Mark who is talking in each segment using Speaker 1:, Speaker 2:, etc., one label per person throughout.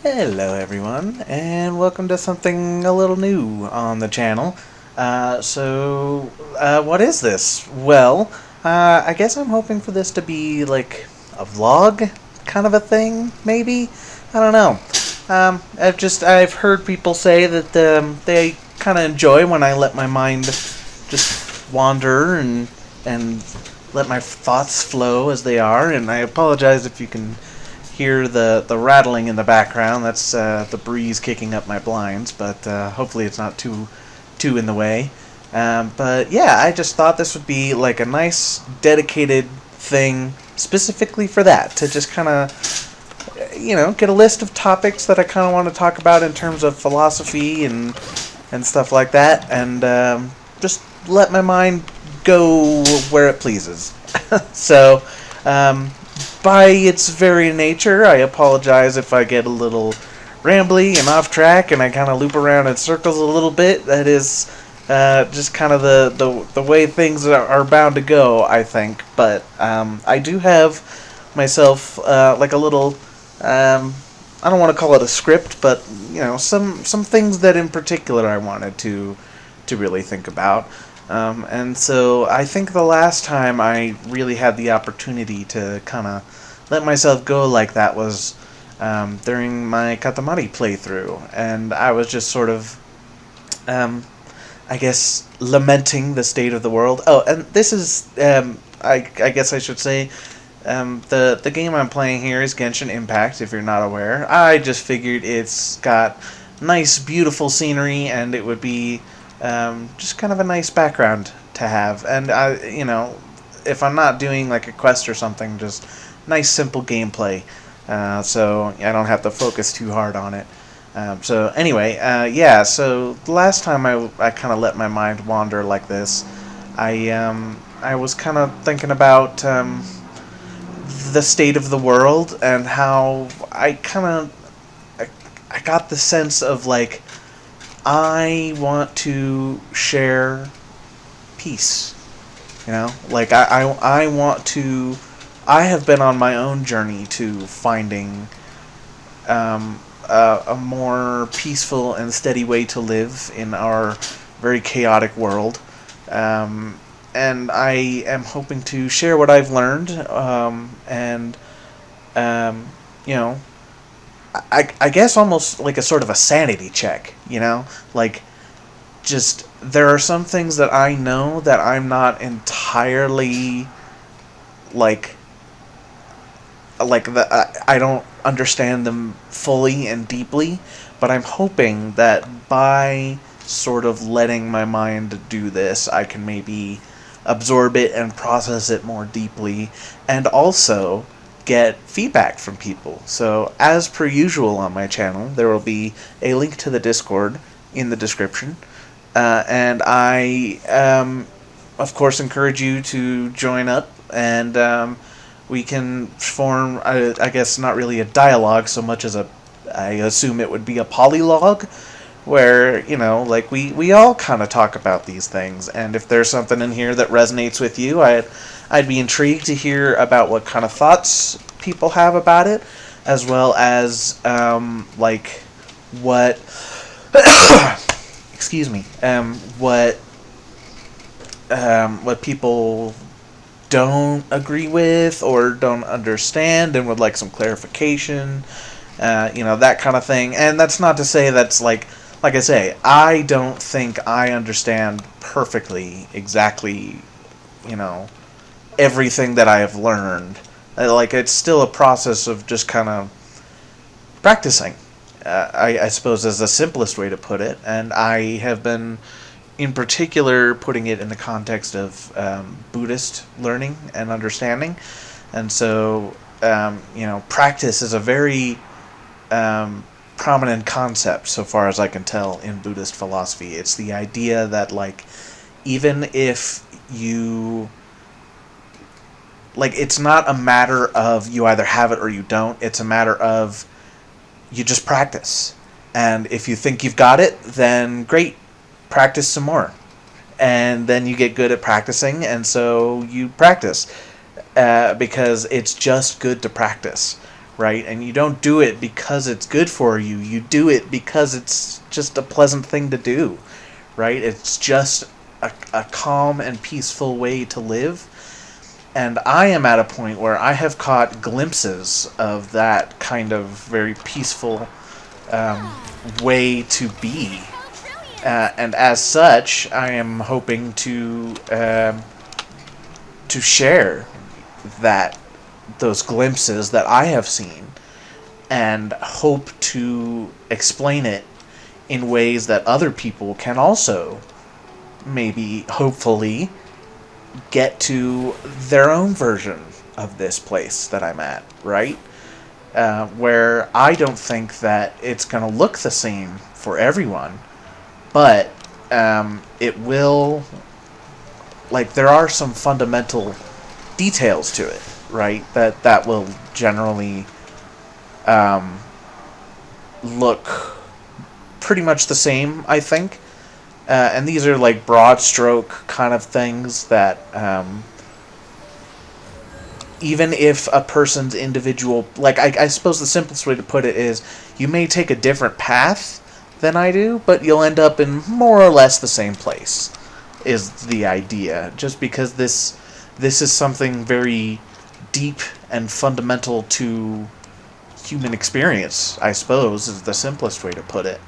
Speaker 1: Hello everyone, and welcome to something a little new on the channel. What is this? Well, I guess I'm hoping for this to be like a vlog kind of a thing, maybe? I don't know. I've heard people say that they kind of enjoy when I let my mind just wander and let my thoughts flow as they are, and I apologize if you can hear the rattling in the background. That's the breeze kicking up my blinds, but hopefully it's not too in the way. But yeah, I just thought this would be like a nice dedicated thing specifically for that, to just kind of get a list of topics that I kind of want to talk about in terms of philosophy and stuff like that, and just let my mind go where it pleases. so um, by its very nature, I apologize if I get a little rambly and off track and I kind of loop around in circles a little bit. That is just kind of the way things are bound to go, I think. But I do have myself like a little, I don't want to call it a script, but some things that in particular I wanted to really think about. And so I think the last time I really had the opportunity to kind of let myself go like that was during my Katamari playthrough. And I was just sort of, I guess, lamenting the state of the world. Oh, and this is, I guess I should say, the game I'm playing here is Genshin Impact, if you're not aware. I just figured it's got nice, beautiful scenery, and it would be just kind of a nice background to have. And if I'm not doing like a quest or something, just nice, simple gameplay, so I don't have to focus too hard on it. So anyway, yeah. So the last time I kind of let my mind wander like this, I was kind of thinking about the state of the world and how I got the sense of like I want to share peace. Like I want to. I have been on my own journey to finding a more peaceful and steady way to live in our very chaotic world. And I am hoping to share what I've learned, and um, you know, I guess almost like a sort of a sanity check. Like just there are some things that I know that I'm not entirely like I don't understand them fully and deeply, but I'm hoping that by sort of letting my mind do this, I can maybe absorb it and process it more deeply, and also get feedback from people. So, as per usual on my channel, there will be a link to the Discord in the description, and I, of course, encourage you to join up, and we can form, I guess, not really a dialogue so much as I assume it would be a polylogue, where, like we all kind of talk about these things, and if there's something in here that resonates with you, I'd be intrigued to hear about what kind of thoughts people have about it, as well as, like, what, excuse me, what people don't agree with or don't understand and would like some clarification, that kind of thing. And that's not to say that's like I say, I don't think I understand perfectly exactly, everything that I have learned. Like, it's still a process of just kind of practicing, I suppose, is the simplest way to put it. And I have been, in particular, putting it in the context of Buddhist learning and understanding. And so, practice is a very prominent concept, so far as I can tell, in Buddhist philosophy. It's the idea that, like, even if you, like, it's not a matter of you either have it or you don't. It's a matter of you just practice. And if you think you've got it, then great, practice some more. And then you get good at practicing, and so you practice. Because it's just good to practice. right? And you don't do it because it's good for you. You do it because it's just a pleasant thing to do, right? It's just a calm and peaceful way to live. And I am at a point where I have caught glimpses of that kind of very peaceful um, way to be. And as such, I am hoping to share that those glimpses that I have seen, and hope to explain it in ways that other people can also maybe, hopefully, get to their own version of this place that I'm at, right? Where I don't think that it's going to look the same for everyone, but it will, like, there are some fundamental details to it, right? That will generally um, look pretty much the same, I think. And these are like broad stroke kind of things that even if a person's individual, like, I suppose the simplest way to put it is you may take a different path than I do, but you'll end up in more or less the same place, is the idea. Just because this is something very deep and fundamental to human experience, I suppose, is the simplest way to put it.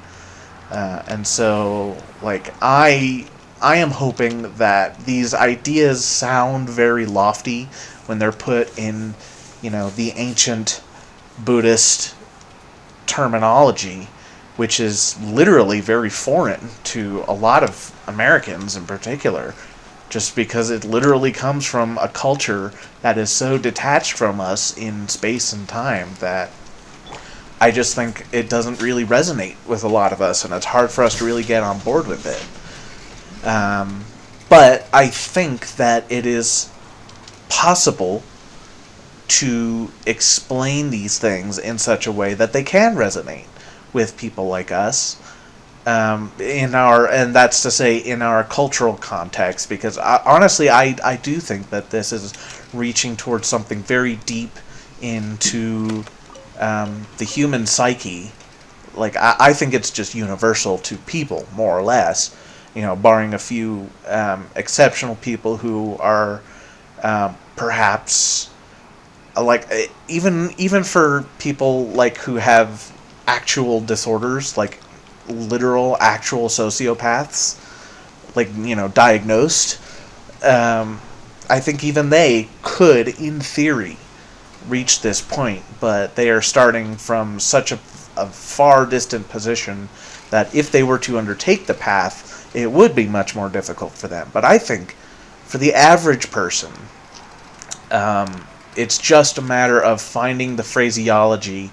Speaker 1: And so, like, I am hoping that these ideas sound very lofty when they're put in, the ancient Buddhist terminology, which is literally very foreign to a lot of Americans in particular, just because it literally comes from a culture that is so detached from us in space and time that I just think it doesn't really resonate with a lot of us, and it's hard for us to really get on board with it. But I think that it is possible to explain these things in such a way that they can resonate with people like us, and that's to say, in our cultural context, because honestly, I do think that this is reaching towards something very deep into the human psyche. Like, I think it's just universal to people, more or less, barring a few exceptional people who are perhaps, like, even for people like who have actual disorders, like literal actual sociopaths, like, diagnosed. um, I think even they could, in theory, reach this point, but they are starting from such a far distant position that if they were to undertake the path, it would be much more difficult for them. But I think for the average person, it's just a matter of finding the phraseology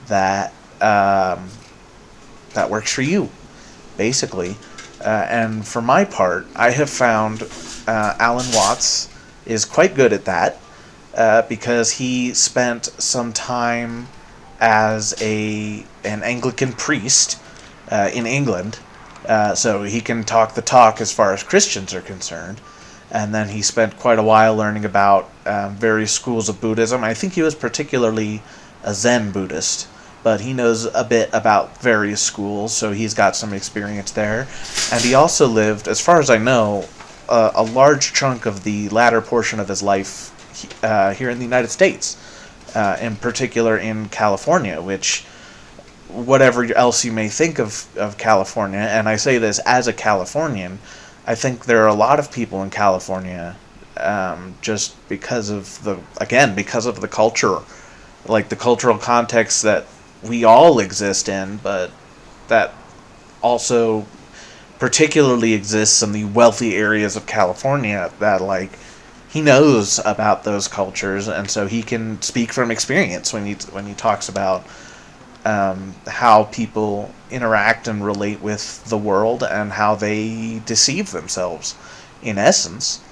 Speaker 1: that that works for you, basically. And for my part, I have found Alan Watts is quite good at that, because he spent some time as an Anglican priest in England, so he can talk the talk as far as Christians are concerned. And then he spent quite a while learning about various schools of Buddhism. I think he was particularly a Zen Buddhist, but he knows a bit about various schools, so he's got some experience there. And he also lived, as far as I know, a large chunk of the latter portion of his life here in the United States, in particular in California, which, whatever else you may think of California, and I say this as a Californian, I think there are a lot of people in California, just because of the culture, like the cultural context that we all exist in, but that also particularly exists in the wealthy areas of California, that, like, he knows about those cultures, and so he can speak from experience when he talks about how people interact and relate with the world and how they deceive themselves, in essence.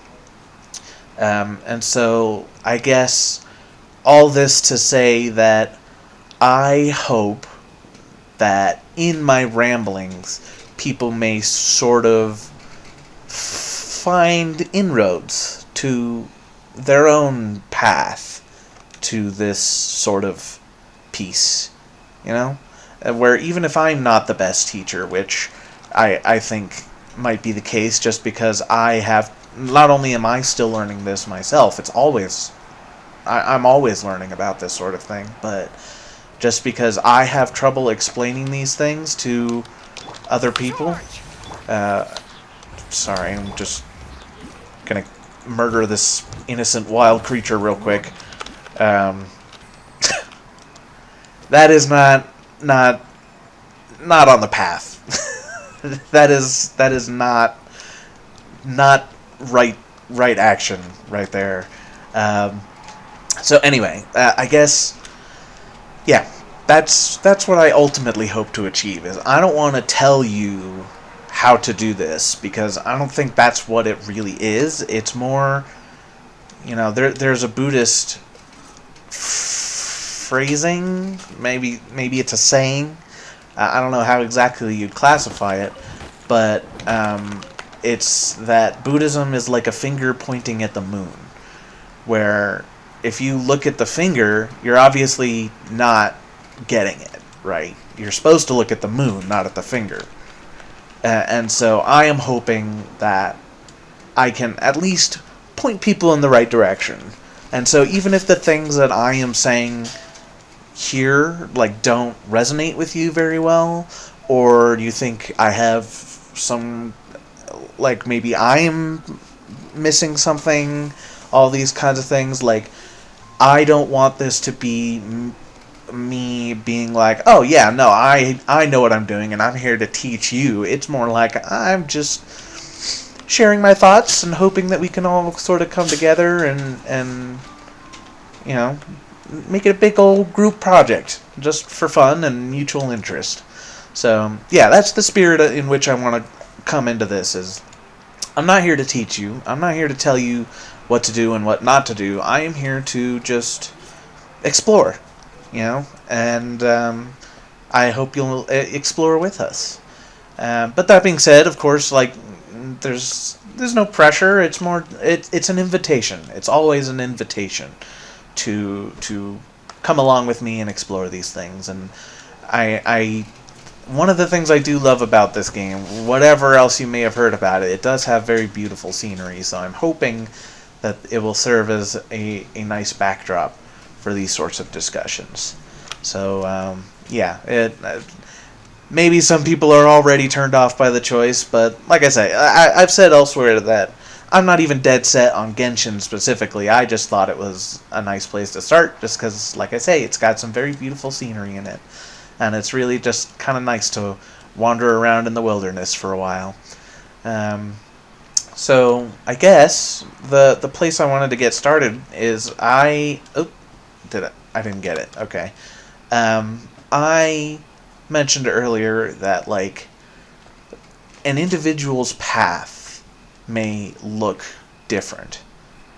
Speaker 1: And so I guess all this to say that I hope that in my ramblings, people may sort of find inroads to their own path to this sort of peace, you know? Where even if I'm not the best teacher, which I think might be the case just because I have, not only am I still learning this myself, I'm always learning about this sort of thing, but just because I have trouble explaining these things to other people, uh, sorry, I'm just gonna murder this innocent wild creature real quick. Um, that is not not on the path. that is not right action right there. Um, so anyway, I guess yeah, that's what I ultimately hope to achieve. Is I don't want to tell you how to do this because I don't think that's what it really is. It's more, there's a Buddhist phrasing, maybe it's a saying. I don't know how exactly you'd classify it, but it's that Buddhism is like a finger pointing at the moon, where if you look at the finger, you're obviously not getting it, right? You're supposed to look at the moon, not at the finger. And so I am hoping that I can at least point people in the right direction. And so even if the things that I am saying here don't resonate with you very well, or you think I have some, maybe I am missing something, all these kinds of things, I don't want this to be me being like, oh yeah, no, I know what I'm doing and I'm here to teach you. It's more like I'm just sharing my thoughts and hoping that we can all sort of come together and you know make it a big old group project just for fun and mutual interest. So yeah, that's the spirit in which I want to come into this. Is I'm not here to teach you. I'm not here to tell you what to do and what not to do. I am here to just explore, and I hope you'll explore with us. But that being said, of course, there's no pressure. It's an invitation. It's always an invitation to come along with me and explore these things. And I one of the things I do love about this game, whatever else you may have heard about it, it does have very beautiful scenery. So I'm hoping that it will serve as a nice backdrop for these sorts of discussions. So maybe some people are already turned off by the choice, but like I say, I've said elsewhere that I'm not even dead set on Genshin specifically. I just thought it was a nice place to start, just because, like I say, it's got some very beautiful scenery in it, and it's really just kind of nice to wander around in the wilderness for a while. So I guess the place I wanted to get started is I didn't get it. Okay. I mentioned earlier that an individual's path may look different,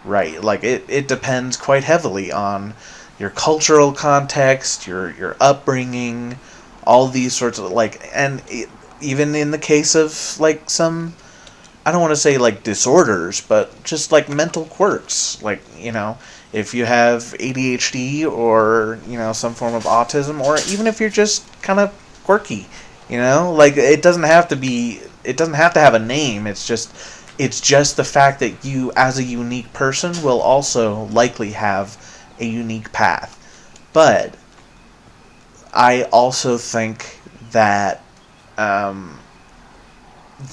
Speaker 1: right? It depends quite heavily on your cultural context, your upbringing, all these sorts of even in the case of some, I don't want to say disorders, but just mental quirks. If you have ADHD or, some form of autism, or even if you're just kind of quirky, it doesn't have to have a name. It's just the fact that you, as a unique person, will also likely have a unique path. But I also think that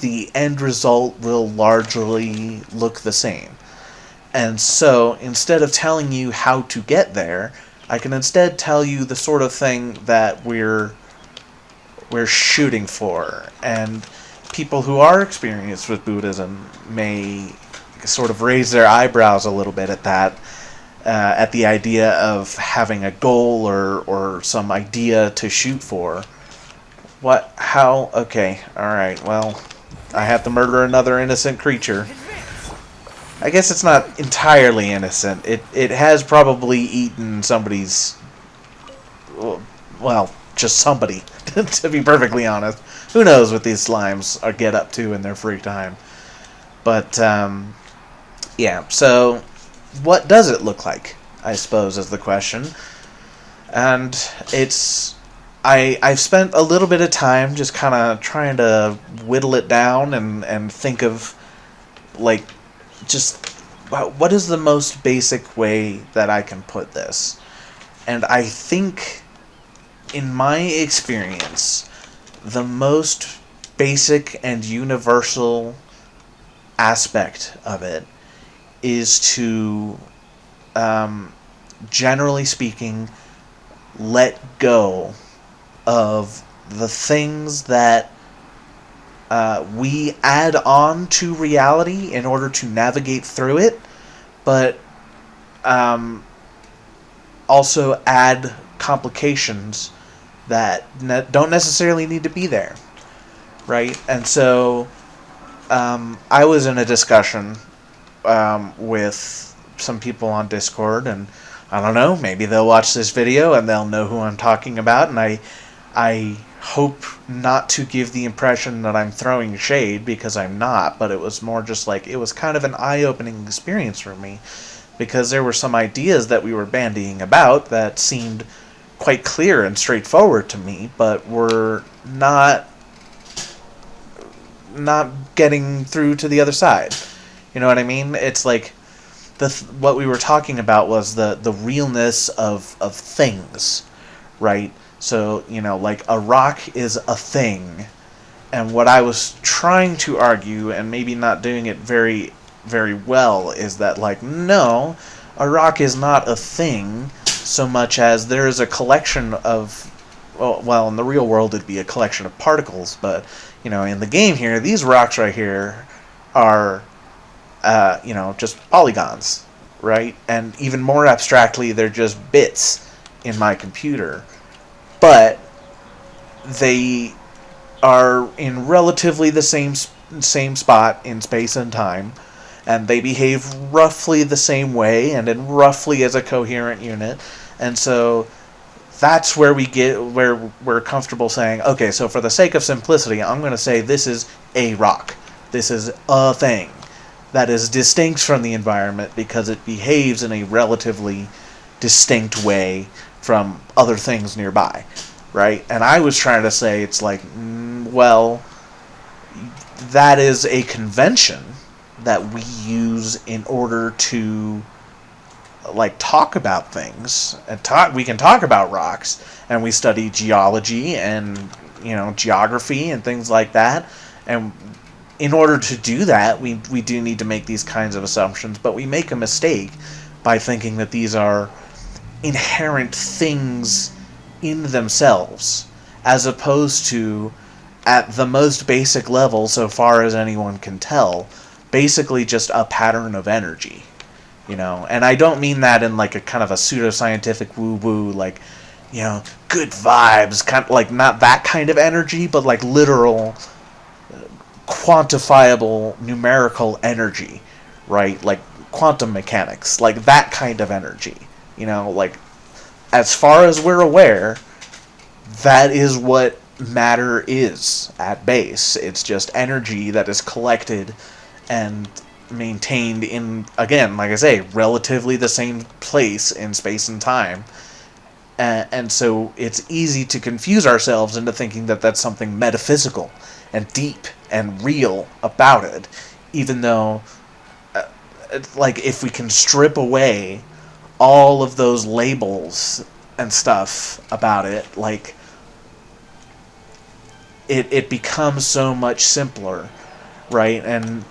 Speaker 1: the end result will largely look the same. And so, instead of telling you how to get there, I can instead tell you the sort of thing that we're shooting for. And people who are experienced with Buddhism may sort of raise their eyebrows a little bit at that, at the idea of having a goal or some idea to shoot for. What? How? Okay, alright, well, I have to murder another innocent creature. I guess it's not entirely innocent. It has probably eaten somebody's... Well, just somebody, to be perfectly honest. Who knows what these slimes get up to in their free time. But, yeah, so what does it look like, I suppose, is the question. And I've spent a little bit of time just kind of trying to whittle it down and think of, like, just what is the most basic way that I can put this. And I think, in my experience, the most basic and universal aspect of it is to, um, generally speaking, let go of the things that we add on to reality in order to navigate through it, but um, also add complications that don't necessarily need to be there, right? And so I was in a discussion with some people on Discord, and I don't know, maybe they'll watch this video and they'll know who I'm talking about, and I hope not to give the impression that I'm throwing shade, because I'm not, but it was more just like, it was kind of an eye-opening experience for me, because there were some ideas that we were bandying about that seemed quite clear and straightforward to me, but were not getting through to the other side. You know what I mean? It's like what we were talking about was the realness of things, right? So, like, a rock is a thing. And what I was trying to argue, and maybe not doing it very, very well, is that, like, no, a rock is not a thing so much as there is a collection of, well, in the real world it'd be a collection of particles, but, in the game here, these rocks right here are, just polygons, right? And even more abstractly, they're just bits in my computer. But they are in relatively the same spot in space and time, and they behave roughly the same way and in roughly as a coherent unit. And so that's where we're comfortable saying, okay, so for the sake of simplicity, I'm going to say this is a rock. This is a thing that is distinct from the environment because it behaves in a relatively distinct way from other things nearby, right? And I was trying to say, it's like, well, that is a convention that we use in order to, like, talk about things, and we can talk about rocks, and we study geology and geography and things like that, and in order to do that, we do need to make these kinds of assumptions, but we make a mistake by thinking that these are inherent things in themselves, as opposed to, at the most basic level, so far as anyone can tell, basically just a pattern of energy. And I don't mean that in, like, a kind of a pseudoscientific woo-woo, like, good vibes, kind of like, not that kind of energy, but like literal, quantifiable, numerical energy, right? Like quantum mechanics, like that kind of energy. Like, as far as we're aware, that is what matter is at base. It's just energy that is collected and maintained in, again, like I say, relatively the same place in space and time. And so it's easy to confuse ourselves into thinking that that's something metaphysical and deep and real about it, even though, like, if we can strip away all of those labels and stuff about it, like, it becomes so much simpler, right? And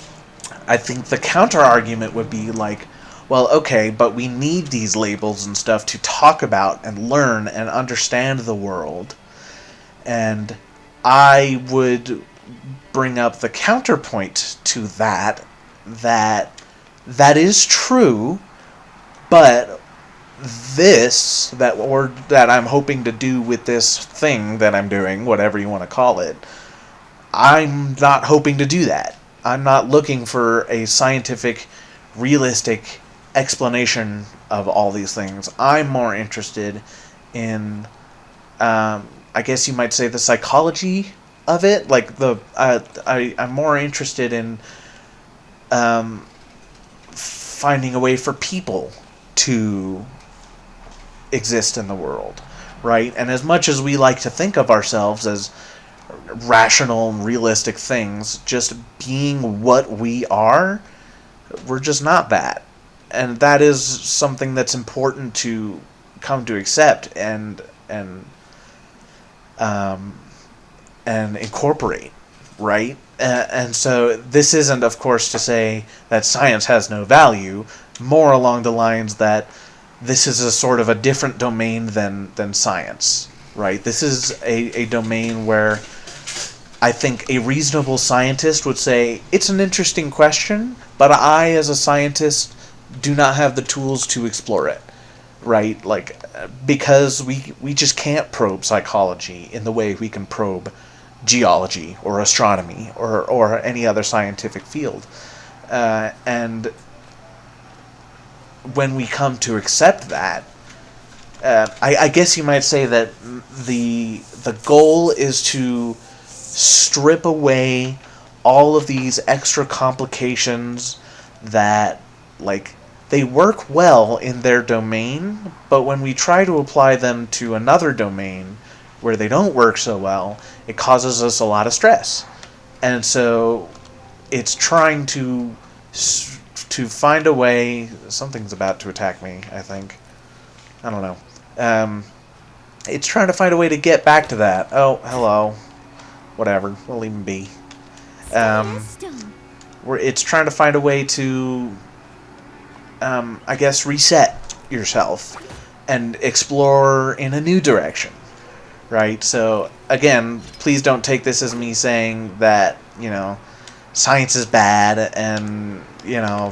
Speaker 1: I think the counter argument would be like, well, okay, but we need these labels and stuff to talk about and learn and understand the world. And I would bring up the counterpoint to that is true, but that I'm hoping to do with this thing that I'm doing, whatever you want to call it, I'm not hoping to do that. I'm not looking for a scientific, realistic explanation of all these things. I'm more interested in, I guess you might say, the psychology of it. Like, I'm more interested in finding a way for people to exist in the world. right? And as much as we like to think of ourselves as rational and realistic things, just being what we are, we're just not that. And that is something that's important to come to accept um, and incorporate, right? And so this isn't, of course, to say that science has no value, more along the lines that this is a sort of a different domain than science, right? This is a domain where I think a reasonable scientist would say, it's an interesting question, but I, as a scientist, do not have the tools to explore it, right? Like, because we just can't probe psychology in the way we can probe geology or astronomy or any other scientific field. And when we come to accept that, I guess you might say that the goal is to strip away all of these extra complications that, like, they work well in their domain, but when we try to apply them to another domain where they don't work so well, it causes us a lot of stress. And so it's trying to find a way. Something's about to attack me, I think. I don't know. It's trying to find a way to get back to that. Oh, hello. Whatever. We'll leave him be. It's trying to find a way to, I guess, reset yourself and explore in a new direction, right? So, again, please don't take this as me saying that, science is bad and,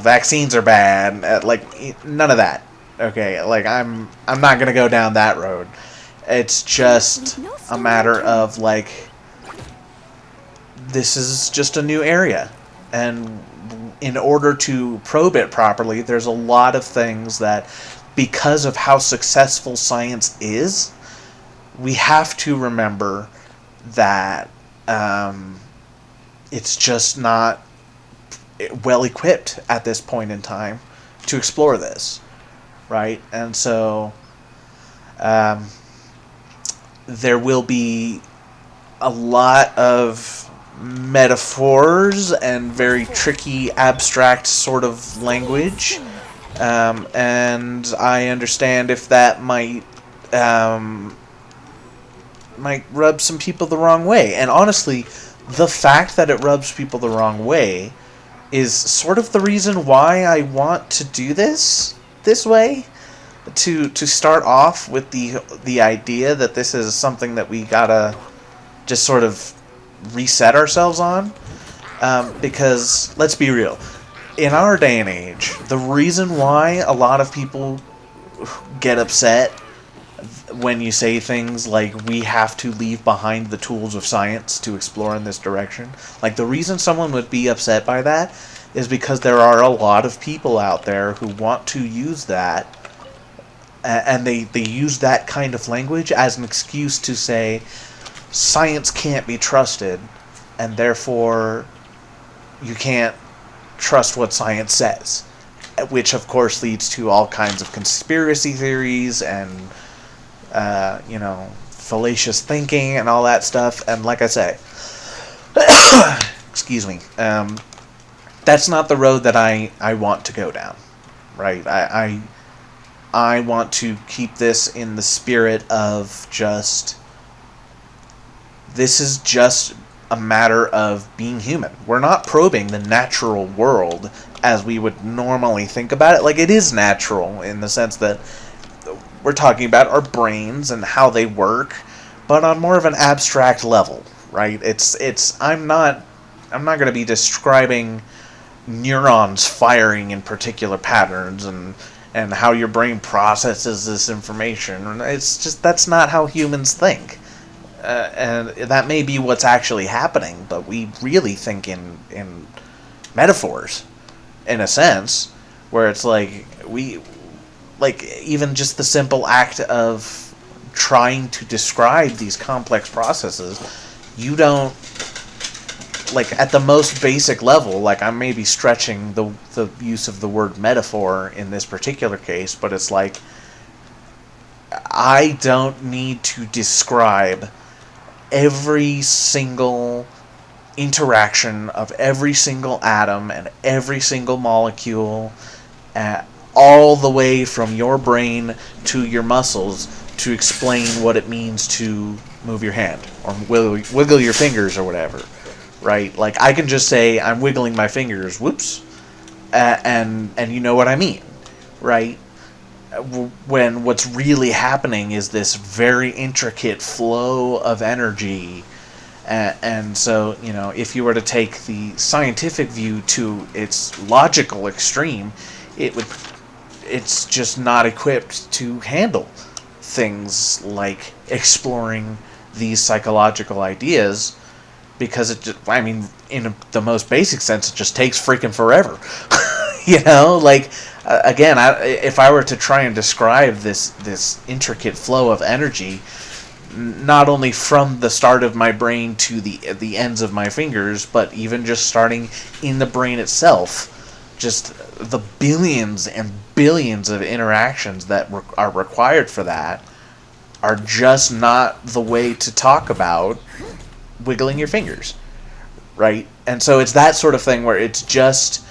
Speaker 1: vaccines are bad. Like, none of that. Okay, like, I'm not going to go down that road. It's just a matter of, like, this is just a new area. And in order to probe it properly, there's a lot of things that, because of how successful science is, we have to remember that it's just not well equipped at this point in time to explore this, right? And so there will be a lot of metaphors and very tricky, abstract sort of language, and I understand if that might rub some people the wrong way. And honestly, the fact that it rubs people the wrong way is sort of the reason why I want to do this way. To start off with the idea that this is something that we gotta just sort of reset ourselves on, because let's be real, in our day and age, the reason why a lot of people get upset when you say things like, we have to leave behind the tools of science to explore in this direction, like, the reason someone would be upset by that is because there are a lot of people out there who want to use that, and they use that kind of language as an excuse to say science can't be trusted, and therefore you can't trust what science says, which of course leads to all kinds of conspiracy theories and fallacious thinking and all that stuff. And like I say, excuse me, that's not the road that I want to go down, right? I want to keep this in the spirit of just, this is just a matter of being human. We're not probing the natural world as we would normally think about it. Like, it is natural in the sense that we're talking about our brains and how they work, but on more of an abstract level, right? I'm not going to be describing neurons firing in particular patterns and how your brain processes this information. It's just, that's not how humans think. And that may be what's actually happening, but we really think in metaphors, in a sense, where it's like, even just the simple act of trying to describe these complex processes, you don't, like, at the most basic level, like, I may be stretching the use of the word metaphor in this particular case, but it's like, I don't need to describe every single interaction of every single atom and every single molecule, all the way from your brain to your muscles, to explain what it means to move your hand or wiggle your fingers or whatever, right? Like, I can just say I'm wiggling my fingers, whoops, and you know what I mean, right? When what's really happening is this very intricate flow of energy. And so, if you were to take the scientific view to its logical extreme, it's just not equipped to handle things like exploring these psychological ideas, because in the most basic sense, it just takes freaking forever. Again, if I were to try and describe this intricate flow of energy, not only from the start of my brain to the ends of my fingers, but even just starting in the brain itself, just the billions and billions of interactions that are required for that are just not the way to talk about wiggling your fingers, right? And so it's that sort of thing where it's just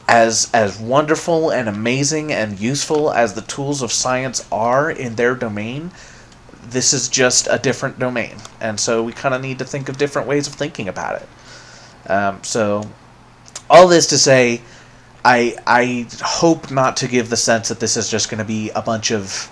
Speaker 1: as wonderful and amazing and useful as the tools of science are in their domain. This is just a different domain, and so we kind of need to think of different ways of thinking about it. So, all this to say, I hope not to give the sense that this is just going to be a bunch of,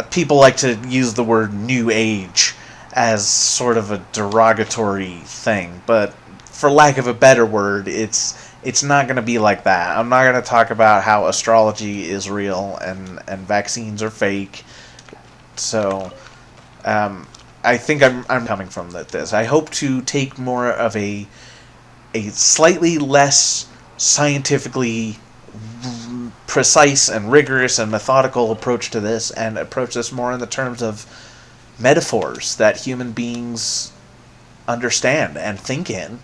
Speaker 1: people like to use the word New Age as sort of a derogatory thing, but for lack of a better word, it's not going to be like that. I'm not going to talk about how astrology is real and vaccines are fake. So, I think I'm coming from this. I hope to take more of a slightly less scientifically precise and rigorous and methodical approach to this, and approach this more in the terms of metaphors that human beings understand and think in,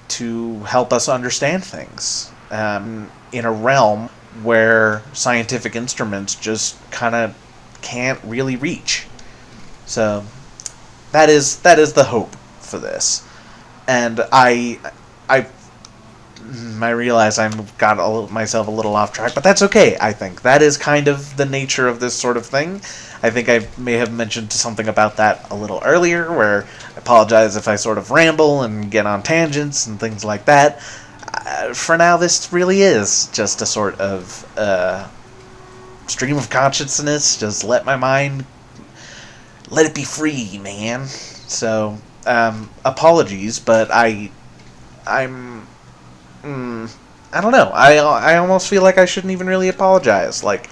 Speaker 1: to help us understand things, in a realm where scientific instruments just kind of can't really reach. So that is the hope for this. And I realize I've got myself a little off track, but that's okay. I think that is kind of the nature of this sort of thing. I think I may have mentioned something about that a little earlier, where I apologize if I sort of ramble and get on tangents and things like that. For now, this really is just a sort of stream of consciousness. Just let my mind, let it be free, man. So, apologies, but I don't know. I almost feel like I shouldn't even really apologize. Like,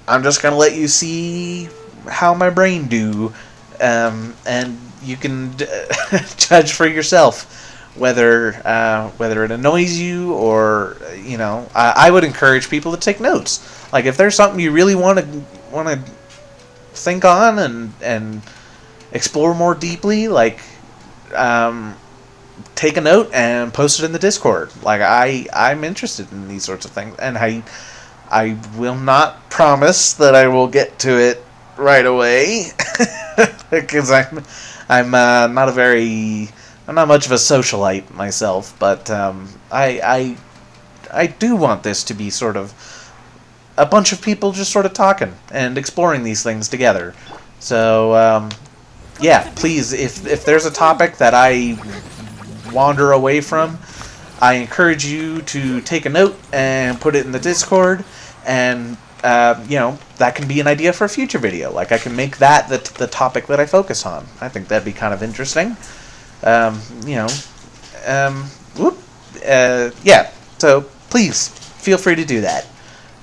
Speaker 1: I'm just gonna let you see how my brain do, and you can judge for yourself whether it annoys you or I would encourage people to take notes. Like, if there's something you really want to think on and explore more deeply, like, take a note and post it in the Discord. Like, I'm interested in these sorts of things, and I will not promise that I will get to it right away, because I'm not much of a socialite myself, but I do want this to be sort of a bunch of people just sort of talking and exploring these things together. So yeah, please, if there's a topic that I wander away from, I encourage you to take a note and put it in the Discord, and that can be an idea for a future video. Like, I can make that the topic that I focus on. I think that'd be kind of interesting. Yeah. So please feel free to do that.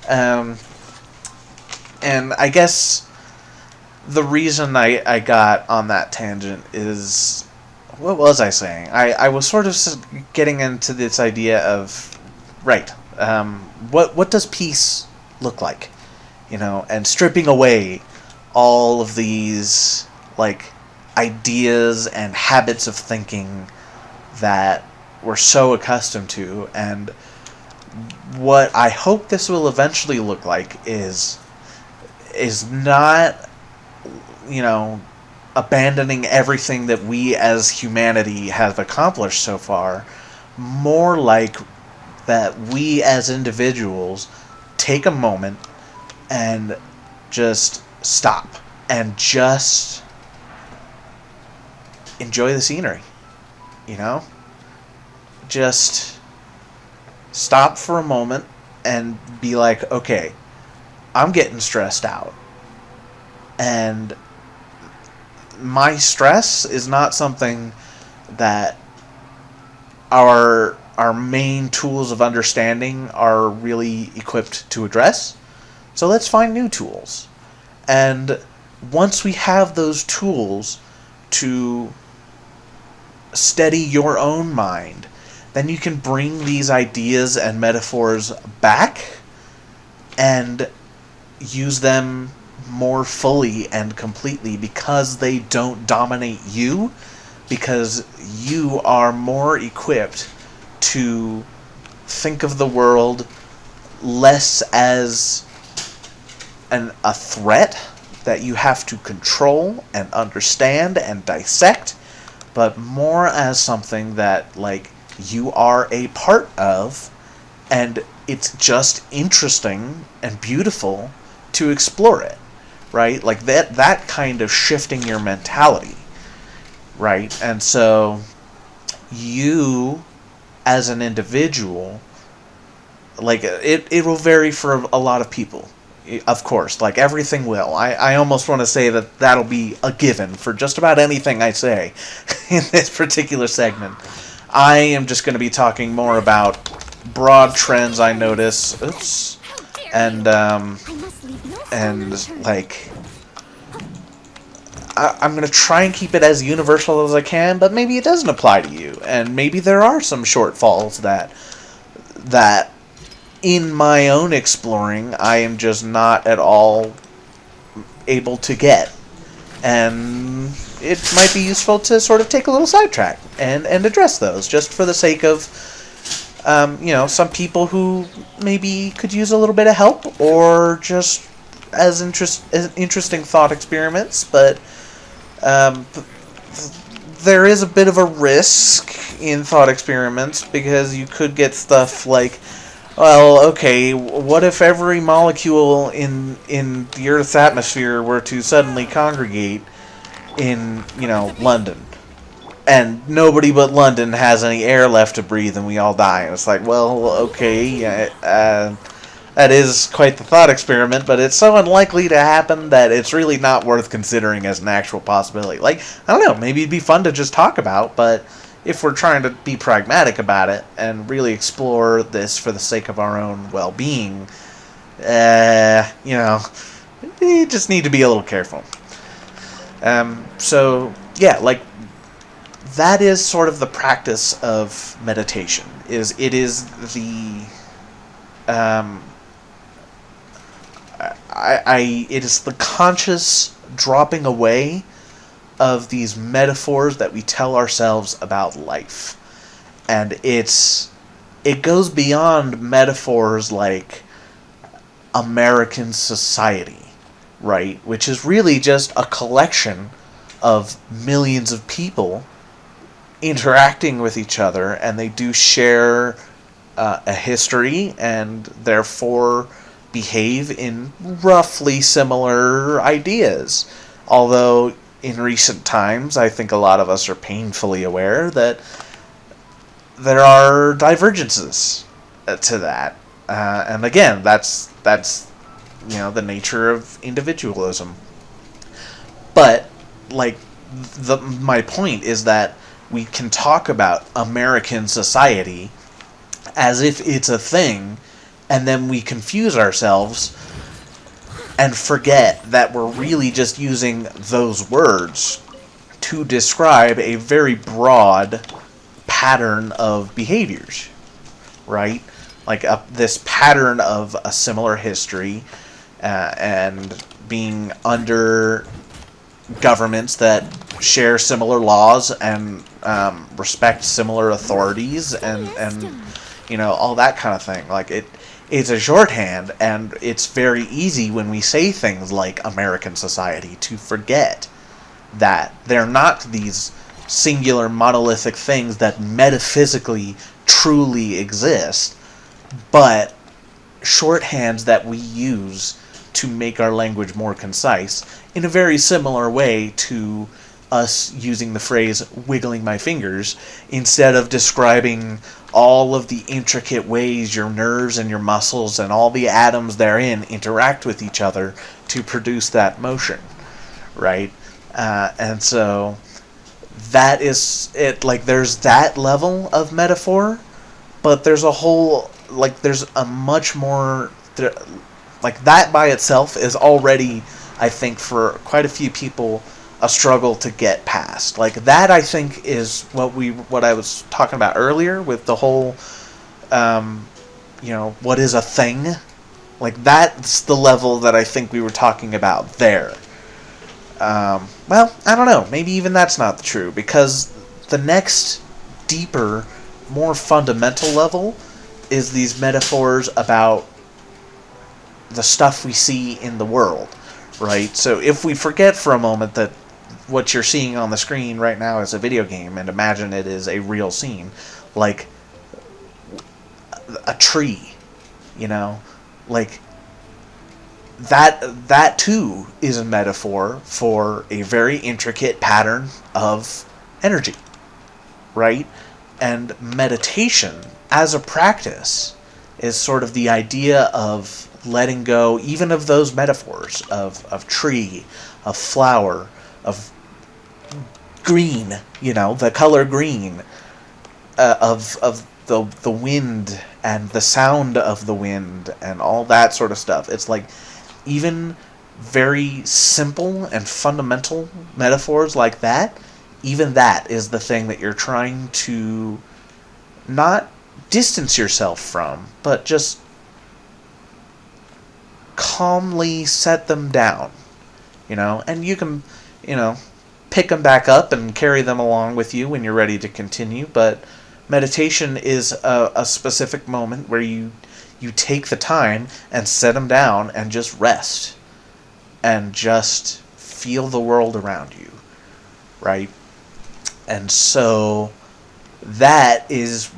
Speaker 1: And I guess the reason I got on that tangent is, what was I saying? I was sort of getting into this idea of, right, what does peace look like? And stripping away all of these, like, ideas and habits of thinking that we're so accustomed to, and what I hope this will eventually look like is not, you know, abandoning everything that we as humanity have accomplished so far. More like that we as individuals take a moment and just stop and just enjoy the scenery, you know? Just stop for a moment and be like, okay, I'm getting stressed out. And my stress is not something that our main tools of understanding are really equipped to address. So let's find new tools. And once we have those tools to steady your own mind, then you can bring these ideas and metaphors back and use them more fully and completely because they don't dominate you, because you are more equipped to think of the world less as a threat that you have to control and understand and dissect, but more as something that, like, you are a part of, and it's just interesting and beautiful to explore it, right? Like that kind of shifting your mentality, right? And so you as an individual, like it will vary for a lot of people, of course, like everything will. I almost want to say that that'll be a given for just about anything I say in this particular segment. I am just going to be talking more about broad trends I notice. Oops. And like, I'm going to try and keep it as universal as I can, but maybe it doesn't apply to you, and maybe there are some shortfalls that in my own exploring I am just not at all able to get, and it might be useful to sort of take a little sidetrack and address those, just for the sake of some people who maybe could use a little bit of help, or just as interesting thought experiments. But there is a bit of a risk in thought experiments, because you could get stuff like, well, okay, what if every molecule in the Earth's atmosphere were to suddenly congregate in, London, and nobody but London has any air left to breathe, and we all die? And it's like, well, okay, that is quite the thought experiment, but it's so unlikely to happen that it's really not worth considering as an actual possibility. Like, I don't know, maybe it'd be fun to just talk about, but if we're trying to be pragmatic about it and really explore this for the sake of our own well-being, you just need to be a little careful. So, yeah, like, that is sort of the practice of meditation. It is the it is the conscious dropping away of these metaphors that we tell ourselves about life. And it goes beyond metaphors like American society, right? Which is really just a collection of millions of people interacting with each other, and they do share a history, and therefore behave in roughly similar ideas. Although in recent times, I think a lot of us are painfully aware that there are divergences to that. And again, that's the nature of individualism. But, like, my point is that we can talk about American society as if it's a thing, and then we confuse ourselves and forget that we're really just using those words to describe a very broad pattern of behaviors, right? Like this pattern of a similar history, and being under governments that share similar laws and respect similar authorities, and all that kind of thing. Like it's a shorthand, and it's very easy when we say things like American society to forget that they're not these singular monolithic things that metaphysically truly exist, but shorthands that we use to make our language more concise in a very similar way to us using the phrase wiggling my fingers instead of describing all of the intricate ways your nerves and your muscles and all the atoms therein interact with each other to produce that motion, right? And so that is it. Like, there's that level of metaphor, but there's a whole, like, there's a much more, like, that by itself is already, I think, for quite a few people, a struggle to get past. Like, that, I think, is what I was talking about earlier with the whole, what is a thing? Like, that's the level that I think we were talking about there. Well, I don't know. Maybe even that's not true, because the next deeper, more fundamental level is these metaphors about the stuff we see in the world, right? So if we forget for a moment that what you're seeing on the screen right now is a video game and imagine it is a real scene, like a tree, like that too is a metaphor for a very intricate pattern of energy, right? And meditation as a practice is sort of the idea of letting go even of those metaphors of tree, of flower, of green, the color green, of the wind and the sound of the wind and all that sort of stuff. It's like even very simple and fundamental metaphors like that, even that is the thing that you're trying to not distance yourself from, but just calmly set them down, and you can, pick them back up and carry them along with you when you're ready to continue, but meditation is a specific moment where you take the time and set them down and just rest and just feel the world around you, right? And so that is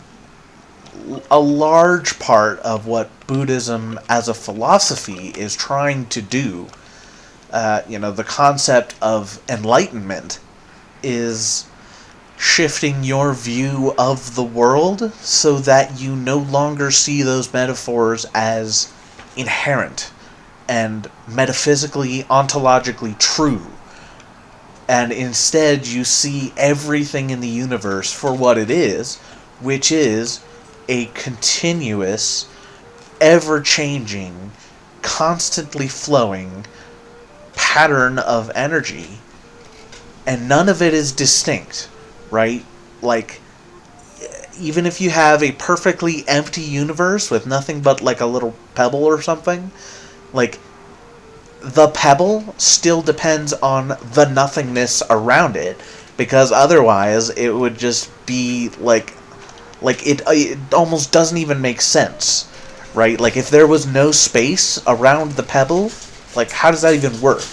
Speaker 1: a large part of what Buddhism as a philosophy is trying to do. The concept of enlightenment is shifting your view of the world so that you no longer see those metaphors as inherent and metaphysically, ontologically true. And instead you see everything in the universe for what it is, which is a continuous, ever-changing, constantly flowing pattern of energy, and none of it is distinct, right? Like, even if you have a perfectly empty universe with nothing but like a little pebble or something, like, the pebble still depends on the nothingness around it, because otherwise it would just be like it almost doesn't even make sense, right? Like, if there was no space around the pebble, like, how does that even work?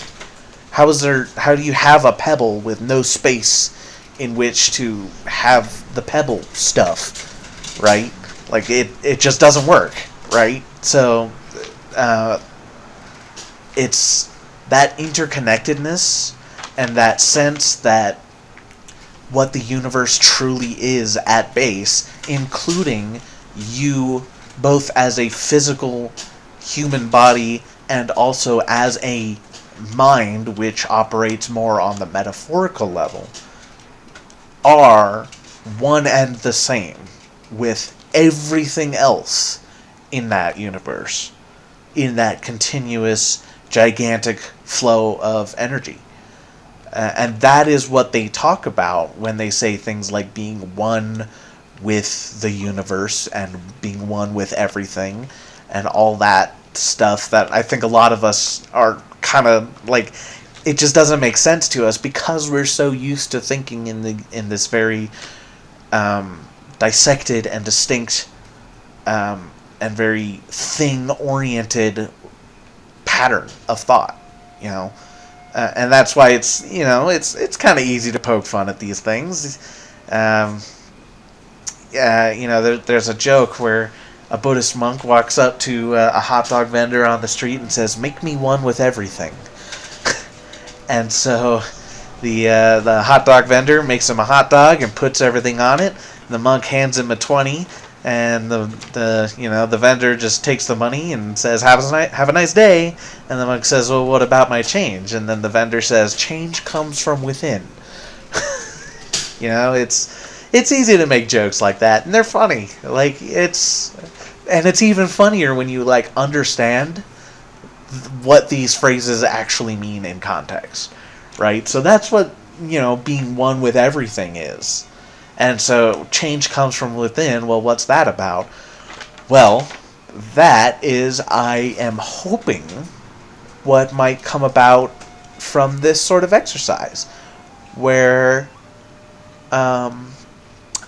Speaker 1: How do you have a pebble with no space in which to have the pebble stuff, right? Like, it just doesn't work, right? So it's that interconnectedness and that sense that what the universe truly is at base, including you both as a physical human body and also as a mind which operates more on the metaphorical level, are one and the same with everything else in that universe, in that continuous, gigantic flow of energy. And that is what they talk about when they say things like being one with the universe and being one with everything and all that stuff that I think a lot of us are kind of like, it just doesn't make sense to us because we're so used to thinking in this very dissected and distinct and very thing-oriented pattern of thought, you know. And that's why it's kind of easy to poke fun at these things. Um, there's a joke where a Buddhist monk walks up to a hot dog vendor on the street and says, "Make me one with everything." And so the hot dog vendor makes him a hot dog and puts everything on it. The monk hands him a 20, and the vendor just takes the money and says, "Have a nice day." And the monk says, "Well, what about my change?" And then the vendor says, "Change comes from within." It's easy to make jokes like that, and they're funny. And it's even funnier when you understand what these phrases actually mean in context, right? So that's what being one with everything is. And so change comes from within. Well, what's that about? Well, that is, I am hoping, what might come about from this sort of exercise, where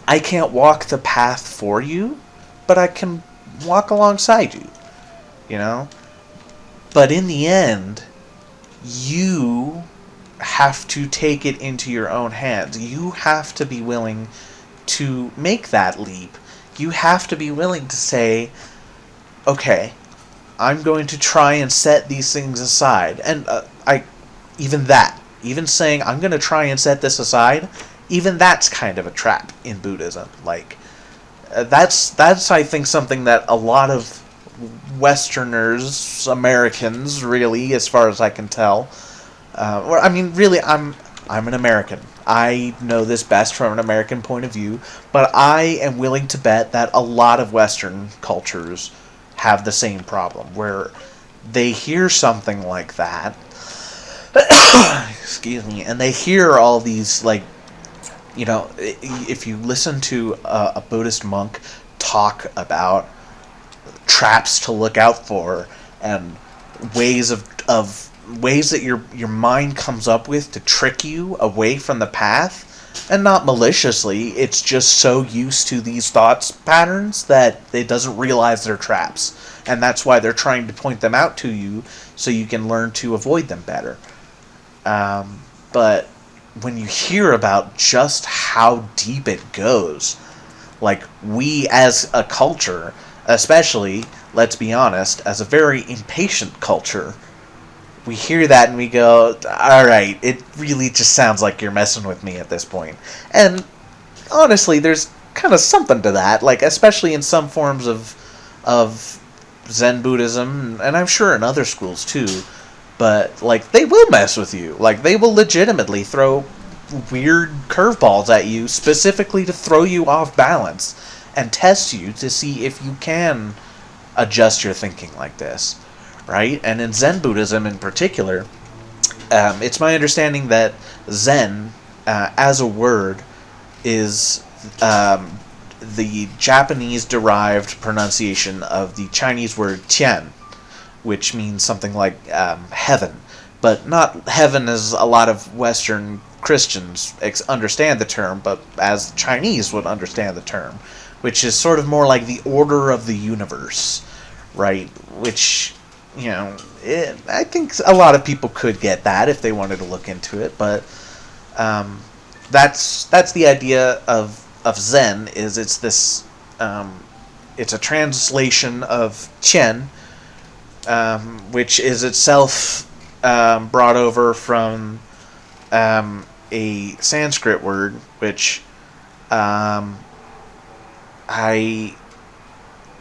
Speaker 1: I can't walk the path for you, but I can walk alongside you, you know? But in the end, you have to take it into your own hands. You have to be willing to make that leap. You have to be willing to say, okay, I'm going to try and set these things aside. And even saying I'm going to try and set this aside, even that's kind of a trap in Buddhism. That's I think something that a lot of Westerners, Americans, really, as far as I can tell, really, I'm an American. I know this best from an American point of view, but I am willing to bet that a lot of Western cultures have the same problem, where they hear something like that, excuse me, and they hear all these, if you listen to a Buddhist monk talk about traps to look out for and ways ways that your mind comes up with to trick you away from the path, and not maliciously, it's just so used to these thoughts patterns that it doesn't realize they're traps, and that's why they're trying to point them out to you so you can learn to avoid them better. But when you hear about just how deep it goes, we as a culture, especially, let's be honest, as a very impatient culture, we hear that and we go, alright, it really just sounds like you're messing with me at this point. And honestly, there's kind of something to that, especially in some forms of Zen Buddhism, and I'm sure in other schools too, but, they will mess with you. They will legitimately throw weird curveballs at you, specifically to throw you off balance, and test you to see if you can adjust your thinking like this, right? And in Zen Buddhism in particular, it's my understanding that Zen, as a word, is the Japanese-derived pronunciation of the Chinese word tian, which means something like heaven, but not heaven as a lot of Western Christians understand the term, but as Chinese would understand the term, which is sort of more like the order of the universe, right? Which, I think a lot of people could get that if they wanted to look into it, but that's the idea of Zen. Is it's this it's a translation of Chen, which is itself brought over from a Sanskrit word, which I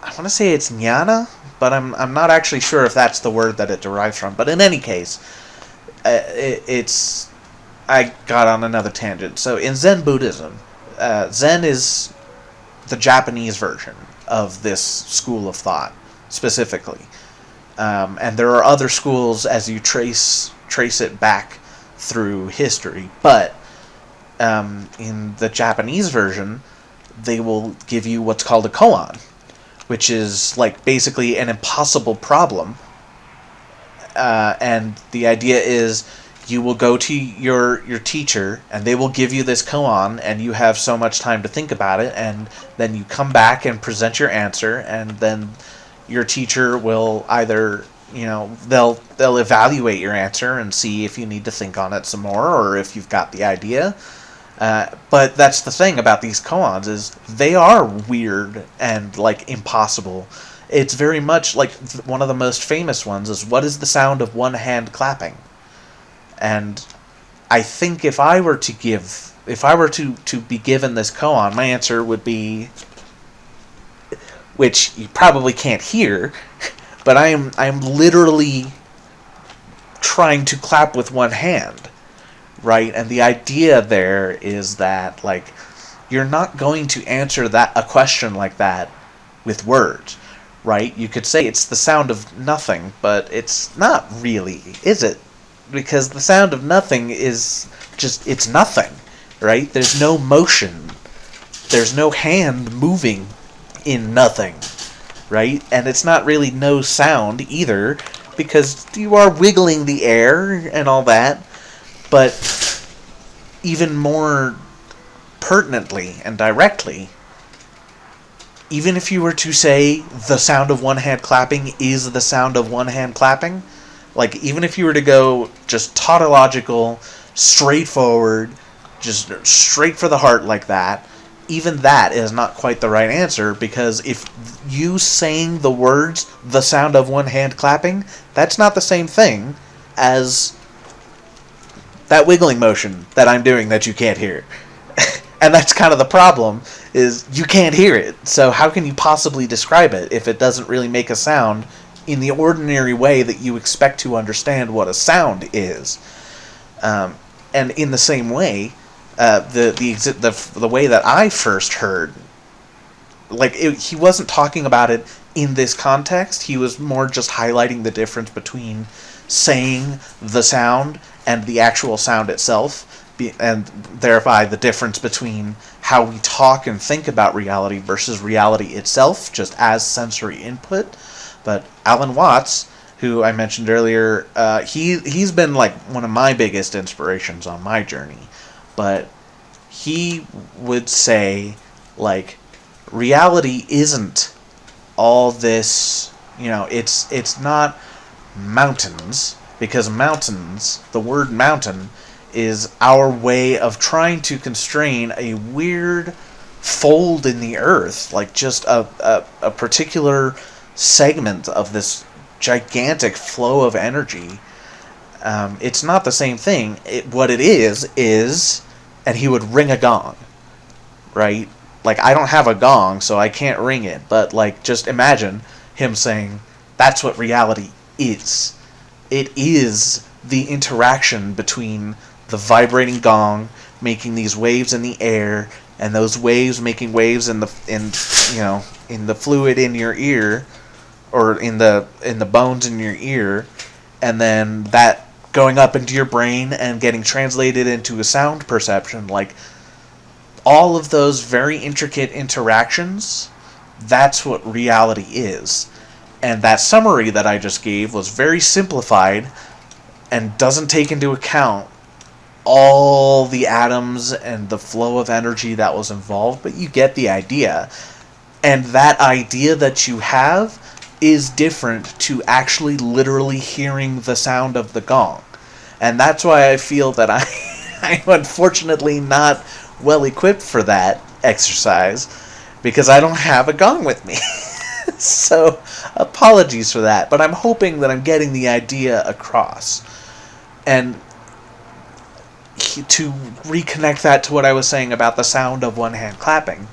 Speaker 1: want to say it's jnana, but I'm not actually sure if that's the word that it derives from. But in any case, I got on another tangent. So in Zen Buddhism, Zen is the Japanese version of this school of thought, specifically. And there are other schools as you trace it back through history. But in the Japanese version, they will give you what's called a koan, which is basically an impossible problem. And the idea is you will go to your teacher, and they will give you this koan, and you have so much time to think about it, and then you come back and present your answer, and then your teacher will either, they'll evaluate your answer and see if you need to think on it some more or if you've got the idea. But that's the thing about these koans, is they are weird and like impossible. It's very much like one of the most famous ones is, what is the sound of one hand clapping? And I think if I were to be given this koan, my answer would be, which you probably can't hear, but I'm literally trying to clap with one hand, right? And the idea there is that, like, you're not going to answer a question like that with words, right? You could say it's the sound of nothing, but it's not really, is it? Because the sound of nothing is just, it's nothing, right? There's no motion. There's no hand moving in nothing, right? And it's not really no sound either, because you are wiggling the air and all that. But even more pertinently and directly, even if you were to say the sound of one hand clapping is the sound of one hand clapping, like, even if you were to go just tautological, straightforward, just straight for the heart like that, even that is not quite the right answer, because if you saying the words, the sound of one hand clapping, that's not the same thing as that wiggling motion that I'm doing that you can't hear. And that's kind of the problem, is you can't hear it. So how can you possibly describe it if it doesn't really make a sound in the ordinary way that you expect to understand what a sound is? And in the same way, the way that I first heard, like, he wasn't talking about it in this context. He was more just highlighting the difference between saying the sound and the actual sound itself, and thereby the difference between how we talk and think about reality versus reality itself, just as sensory input. But Alan Watts, who I mentioned earlier, he's been like one of my biggest inspirations on my journey. But he would say, like, reality isn't all this, it's not mountains, because mountains, the word mountain, is our way of trying to constrain a weird fold in the earth, like just a particular segment of this gigantic flow of energy. It's not the same thing. What it is, and he would ring a gong, right? Like, I don't have a gong, so I can't ring it, but, like, just imagine him saying, that's what reality is. It is the interaction between the vibrating gong making these waves in the air, and those waves making waves in the fluid in your ear, or in the bones in your ear, and then that going up into your brain and getting translated into a sound perception. Like, all of those very intricate interactions, that's what reality is. And that summary that I just gave was very simplified and doesn't take into account all the atoms and the flow of energy that was involved, but you get the idea. And that idea that you have is different to actually literally hearing the sound of the gong. And that's why I feel that I'm unfortunately not well equipped for that exercise, because I don't have a gong with me. So, apologies for that, but I'm hoping that I'm getting the idea across. And to reconnect that to what I was saying about the sound of one hand clapping,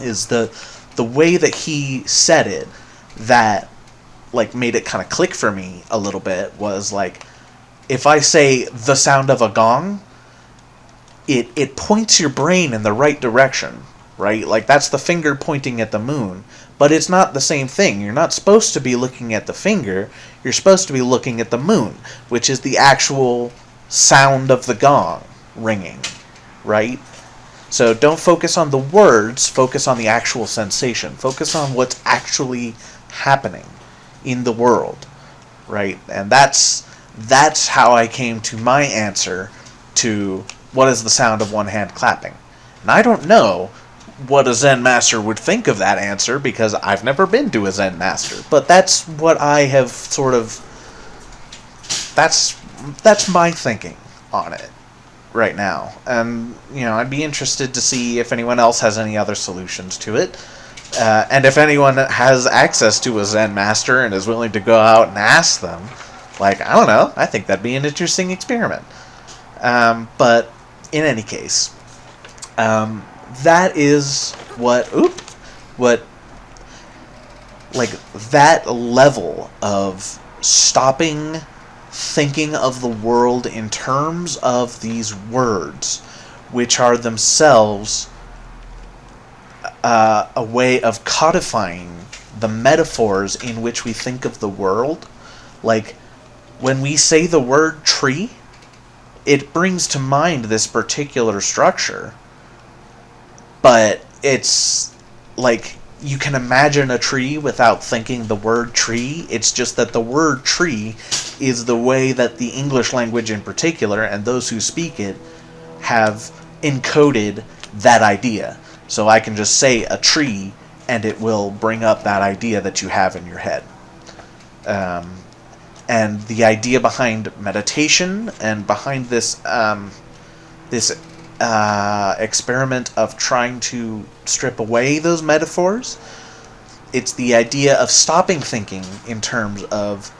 Speaker 1: is the way that he said it that, like, made it kind of click for me a little bit was, like, if I say the sound of a gong, it points your brain in the right direction, right? Like, that's the finger pointing at the moon, but it's not the same thing. You're not supposed to be looking at the finger, you're supposed to be looking at the moon, which is the actual sound of the gong ringing, right? So don't focus on the words, focus on the actual sensation. Focus on what's actually happening in the world, right? And that's That's how I came to my answer to what is the sound of one hand clapping. And I don't know what a Zen master would think of that answer because I've never been to a Zen master. But that's what I have sort of... That's my thinking on it right now. And, I'd be interested to see if anyone else has any other solutions to it. And if anyone has access to a Zen master and is willing to go out and ask them, I don't know, I think that'd be an interesting experiment. But in any case, that is that level of stopping thinking of the world in terms of these words, which are themselves a way of codifying the metaphors in which we think of the world. When we say the word tree, it brings to mind this particular structure, but it's you can imagine a tree without thinking the word tree. It's just that the word tree is the way that the English language in particular, and those who speak it, have encoded that idea. So I can just say a tree, and it will bring up that idea that you have in your head. And the idea behind meditation and behind this experiment of trying to strip away those metaphors, it's the idea of stopping thinking in terms of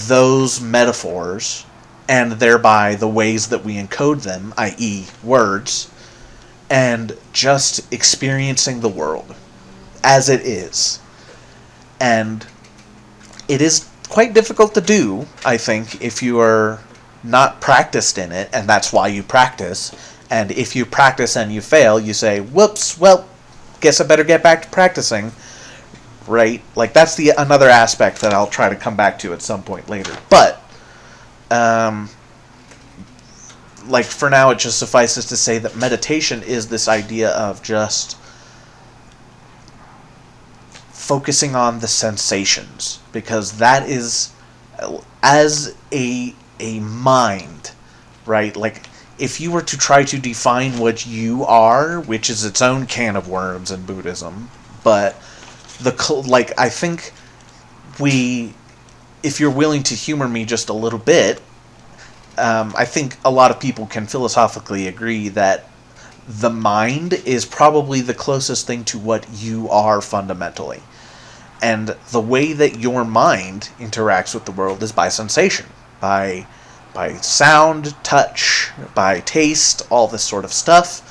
Speaker 1: those metaphors and thereby the ways that we encode them, i.e. words, and just experiencing the world as it is. And it is quite difficult to do, I think, if you are not practiced in it, and that's why you practice. And if you practice and you fail, you say, whoops, well, guess I better get back to practicing. Right? That's another aspect that I'll try to come back to at some point later. But, for now, it just suffices to say that meditation is this idea of just focusing on the sensations, because that is, as a mind, right? If you were to try to define what you are, which is its own can of worms in Buddhism, but I think if you're willing to humor me just a little bit, I think a lot of people can philosophically agree that the mind is probably the closest thing to what you are fundamentally. And the way that your mind interacts with the world is by sensation, by sound, touch, by taste, all this sort of stuff.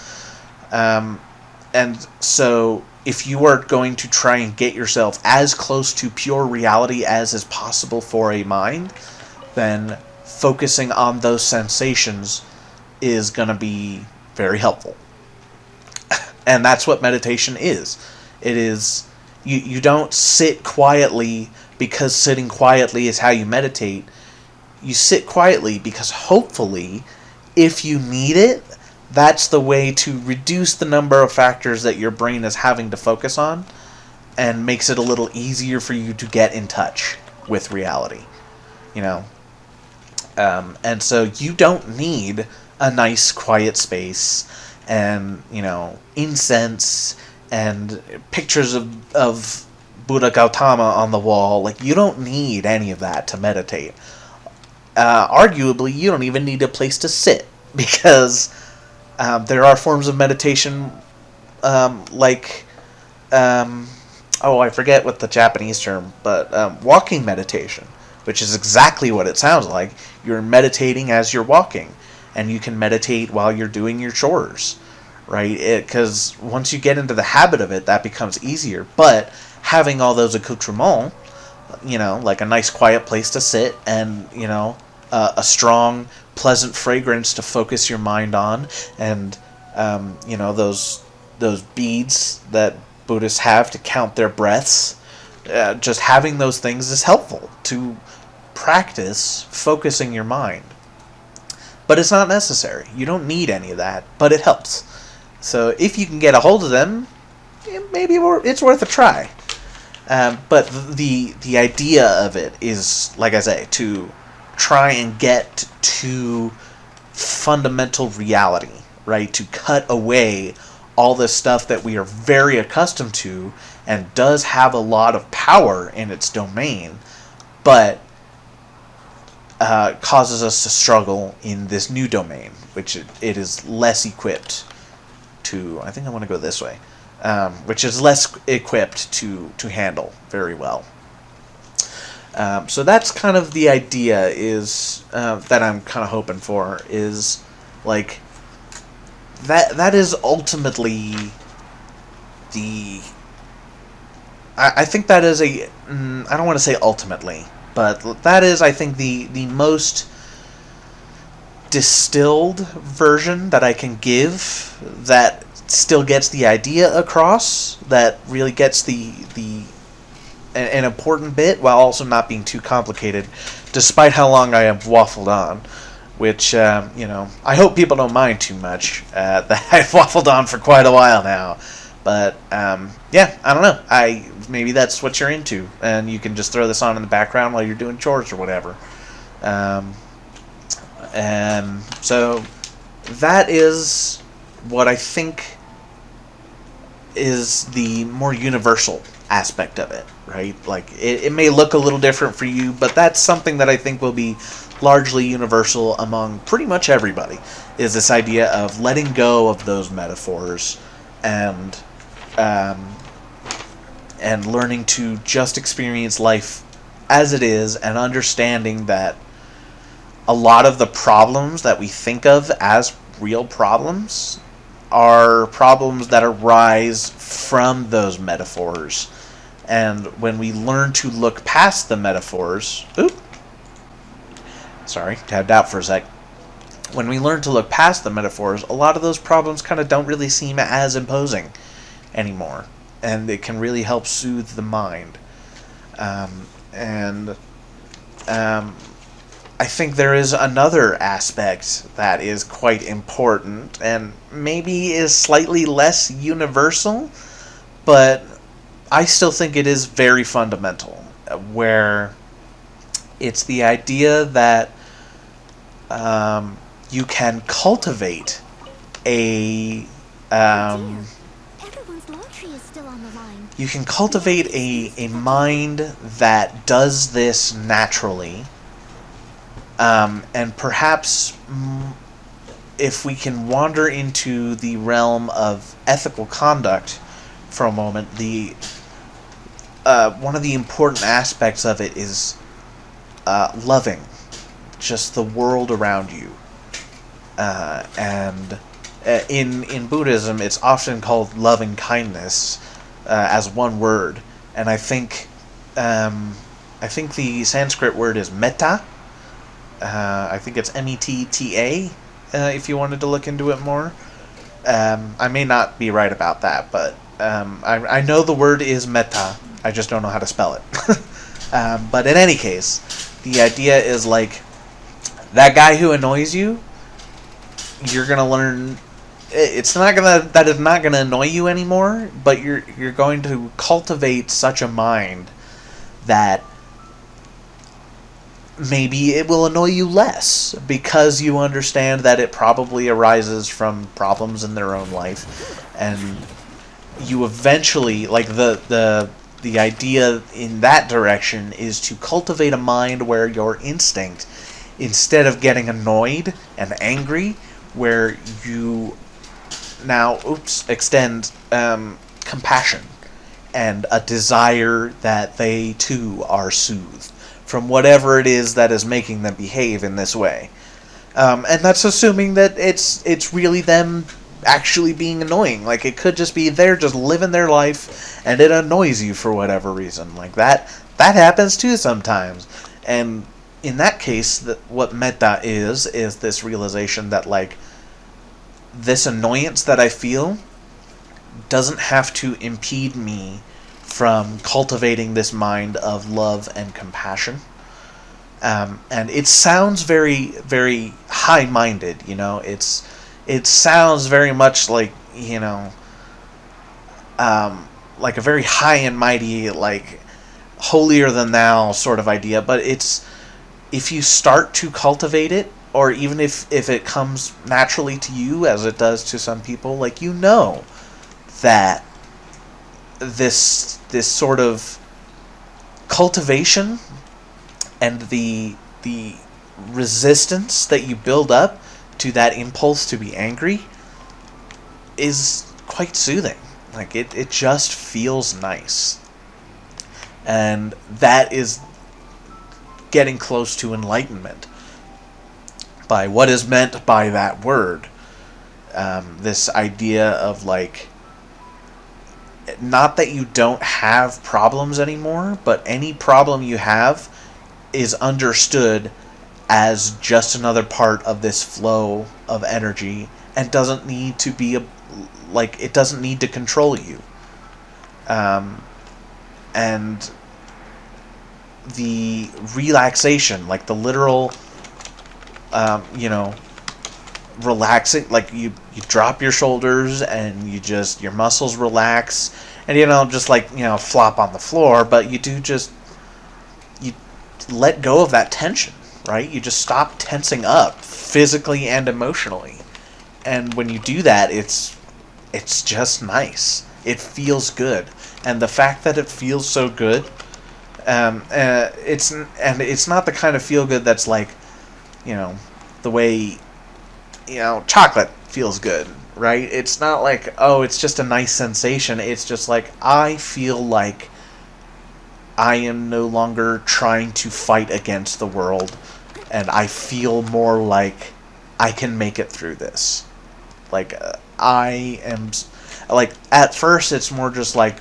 Speaker 1: And so if you are going to try and get yourself as close to pure reality as is possible for a mind, then focusing on those sensations is going to be very helpful. And that's what meditation is. It is, you don't sit quietly because sitting quietly is how you meditate. You sit quietly because hopefully, if you need it, that's the way to reduce the number of factors that your brain is having to focus on, and makes it a little easier for you to get in touch with reality. And so you don't need a nice quiet space and, incense and pictures of Buddha Gautama on the wall. You don't need any of that to meditate. Arguably, you don't even need a place to sit, because there are forms of meditation I forget what the Japanese term, but walking meditation, which is exactly what it sounds like. You're meditating as you're walking, and you can meditate while you're doing your chores, right? Because once you get into the habit of it, that becomes easier. But having all those accoutrements, a nice quiet place to sit, and, a strong, pleasant fragrance to focus your mind on, and, those beads that Buddhists have to count their breaths, just having those things is helpful to practice focusing your mind. But it's not necessary. You don't need any of that, but it helps. So if you can get a hold of them, maybe it's worth a try. But the idea of it is, like I say, to try and get to fundamental reality, right? To cut away all this stuff that we are very accustomed to and does have a lot of power in its domain, but causes us to struggle in this new domain, which it is less equipped to. I think I want to go this way, which is less equipped to handle very well. So that's kind of the idea is that I'm kind of hoping for is like that is ultimately the. I think that is a. I don't want to say ultimately, but that is, I think, the most distilled version that I can give that still gets the idea across, that really gets the an important bit while also not being too complicated, despite how long I have waffled on. Which, I hope people don't mind too much that I've waffled on for quite a while now. But, yeah, I don't know. Maybe that's what you're into, and you can just throw this on in the background while you're doing chores or whatever. And so that is what I think is the more universal aspect of it, right? Like, it may look a little different for you, but that's something that I think will be largely universal among pretty much everybody, is this idea of letting go of those metaphors and learning to just experience life as it is, and understanding that a lot of the problems that we think of as real problems are problems that arise from those metaphors. And when we learn to look past the metaphors... Sorry, tabbed out for a sec. When we learn to look past the metaphors, a lot of those problems kind of don't really seem as imposing anymore. And it can really help soothe the mind. I think there is another aspect that is quite important and maybe is slightly less universal, but I still think it is very fundamental, where it's the idea that you can cultivate a you can cultivate a mind that does this naturally. And perhaps if we can wander into the realm of ethical conduct for a moment, one of the important aspects of it is loving just the world around you. And in Buddhism, it's often called loving kindness as one word. And I think the Sanskrit word is metta. I think it's METTA, if you wanted to look into it more. I may not be right about that, but I know the word is metta. I just don't know how to spell it. But in any case, the idea is like, that guy who annoys you, you're gonna learn. That is not gonna annoy you anymore. But you're going to cultivate such a mind that maybe it will annoy you less, because you understand that it probably arises from problems in their own life, and you eventually, like, the idea in that direction is to cultivate a mind where your instinct, instead of getting annoyed and angry, where you now extend compassion and a desire that they too are soothed from whatever it is that is making them behave in this way. And that's assuming that it's really them actually being annoying. Like, it could just be they're just living their life and it annoys you for whatever reason. Like, that happens too sometimes. And in that case, what metta is this realization that, like, this annoyance that I feel doesn't have to impede me from cultivating this mind of love and compassion. And it sounds very, very high-minded, it sounds very much like, like a very high and mighty, like, holier than thou sort of idea, but it's if you start to cultivate it, or even if it comes naturally to you as it does to some people, like, you know that this sort of cultivation and the resistance that you build up to that impulse to be angry is quite soothing. Like, it just feels nice. And that is getting close to enlightenment by what is meant by that word. This idea of, like, not that you don't have problems anymore, but any problem you have is understood as just another part of this flow of energy, and doesn't need to be it doesn't need to control you. And the relaxation, like the literal, relaxing, like you drop your shoulders and your muscles relax, and just like, flop on the floor, but you let go of that tension, right? You just stop tensing up physically and emotionally. And when you do that, it's just nice. It feels good. And the fact that it feels so good, it's not the kind of feel good that's like, the way, chocolate feels good, right? It's not like, oh, it's just a nice sensation. It's just like, I feel like I am no longer trying to fight against the world, and I feel more like I can make it through this. Like, I am, like, at first it's more just like,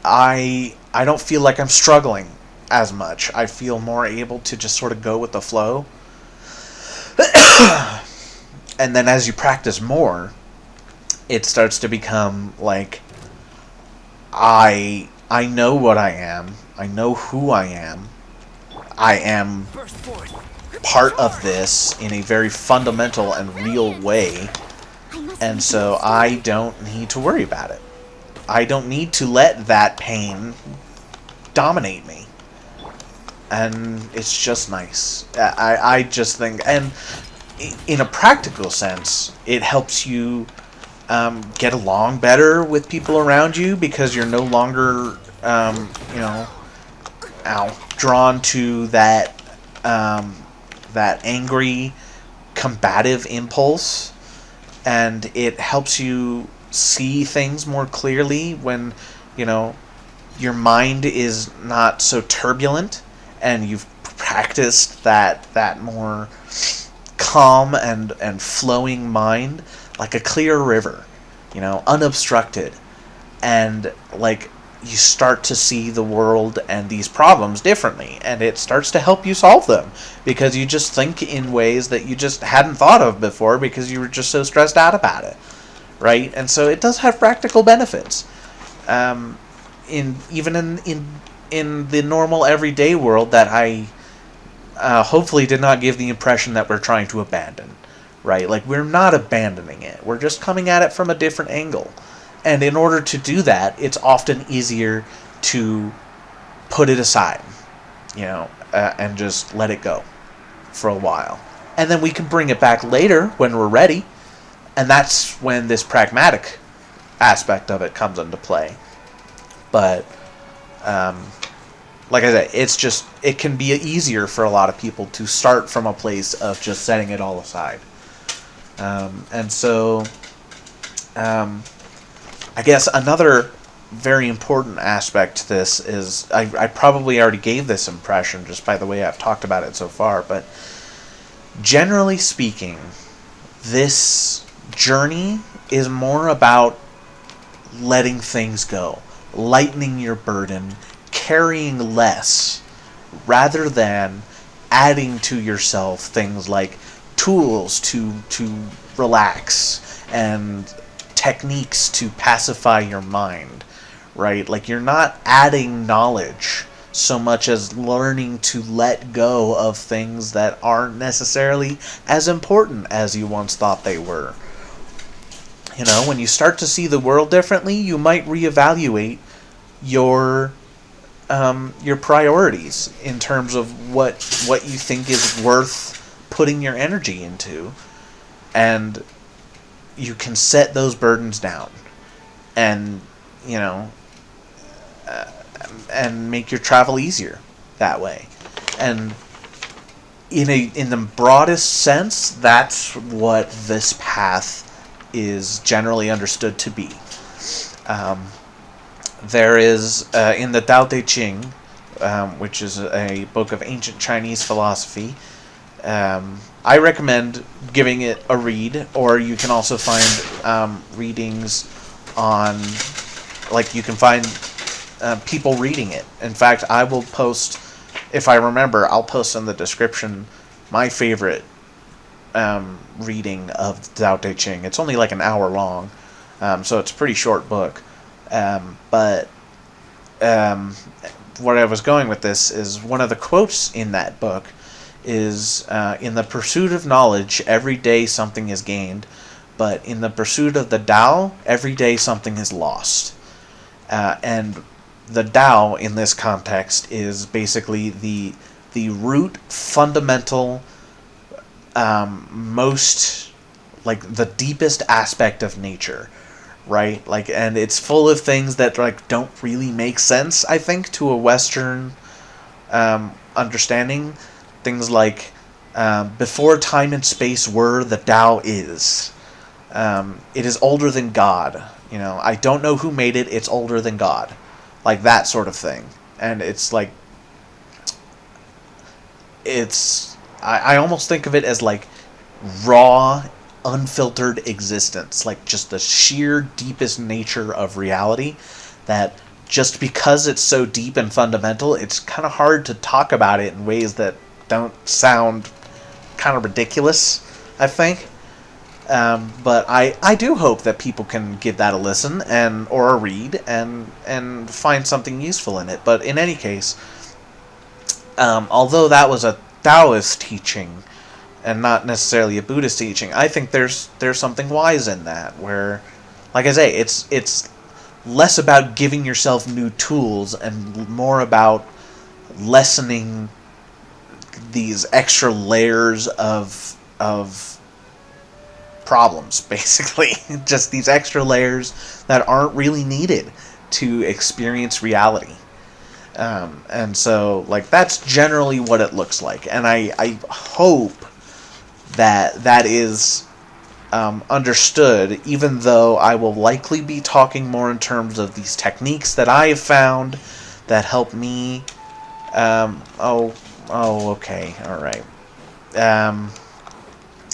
Speaker 1: I don't feel like I'm struggling as much. I feel more able to just sort of go with the flow. And then as you practice more, it starts to become like, I know what I am. I know who I am. I am part of this in a very fundamental and real way. And so I don't need to worry about it. I don't need to let that pain dominate me. And it's just nice. I just think, and in a practical sense, it helps you get along better with people around you, because you're no longer, drawn to that angry, combative impulse, and it helps you see things more clearly when, your mind is not so turbulent, and you've practiced that more calm and flowing mind, like a clear river, unobstructed. And, like, you start to see the world and these problems differently, and it starts to help you solve them, because you just think in ways that you just hadn't thought of before, because you were just so stressed out about it, right? And so it does have practical benefits. In the normal everyday world that I hopefully did not give the impression that we're trying to abandon, right? Like, we're not abandoning it. We're just coming at it from a different angle. And in order to do that, it's often easier to put it aside, and just let it go for a while. And then we can bring it back later when we're ready. And that's when this pragmatic aspect of it comes into play. But, like I said, it can be easier for a lot of people to start from a place of just setting it all aside. And so, I guess another very important aspect to this is, I probably already gave this impression just by the way I've talked about it so far, but generally speaking, this journey is more about letting things go, lightening your burden, carrying less, rather than adding to yourself things like tools to relax and techniques to pacify your mind, right? Like, you're not adding knowledge so much as learning to let go of things that aren't necessarily as important as you once thought they were. When you start to see the world differently, you might reevaluate your your priorities in terms of what you think is worth putting your energy into, and you can set those burdens down, and you know, and make your travel easier that way. And in the broadest sense, that's what this path is generally understood to be. There is in the Tao Te Ching, which is a book of ancient Chinese philosophy. I recommend giving it a read, or you can also find readings on, like, you can find people reading it. In fact, I will post, if I remember, I'll post in the description my favorite reading of Tao Te Ching. It's only like an hour long, so it's a pretty short book. But where I was going with this is one of the quotes in that book is, in the pursuit of knowledge, every day something is gained, but in the pursuit of the Tao, every day something is lost. And the Tao in this context is basically the root, fundamental, most, like, the deepest aspect of nature, right? Like, and it's full of things that, like, don't really make sense, I think, to a Western understanding. Things like, before time and space were, the Tao is. It is older than God. You know, I don't know who made it. It's older than God. Like, that sort of thing. And it's like, I almost think of it as like raw, unfiltered existence. Like, just the sheer deepest nature of reality, that just because it's so deep and fundamental, it's kind of hard to talk about it in ways that don't sound kind of ridiculous, I think. But I do hope that people can give that a listen or a read and find something useful in it. But in any case, although that was a Taoist teaching and not necessarily a Buddhist teaching, I think there's something wise in that. Where, like I say, it's less about giving yourself new tools and more about lessening these extra layers of problems, basically. Just these extra layers that aren't really needed to experience reality. And so, like, that's generally what it looks like. And I hope that is understood, even though I will likely be talking more in terms of these techniques that I have found that help me. Okay, all right.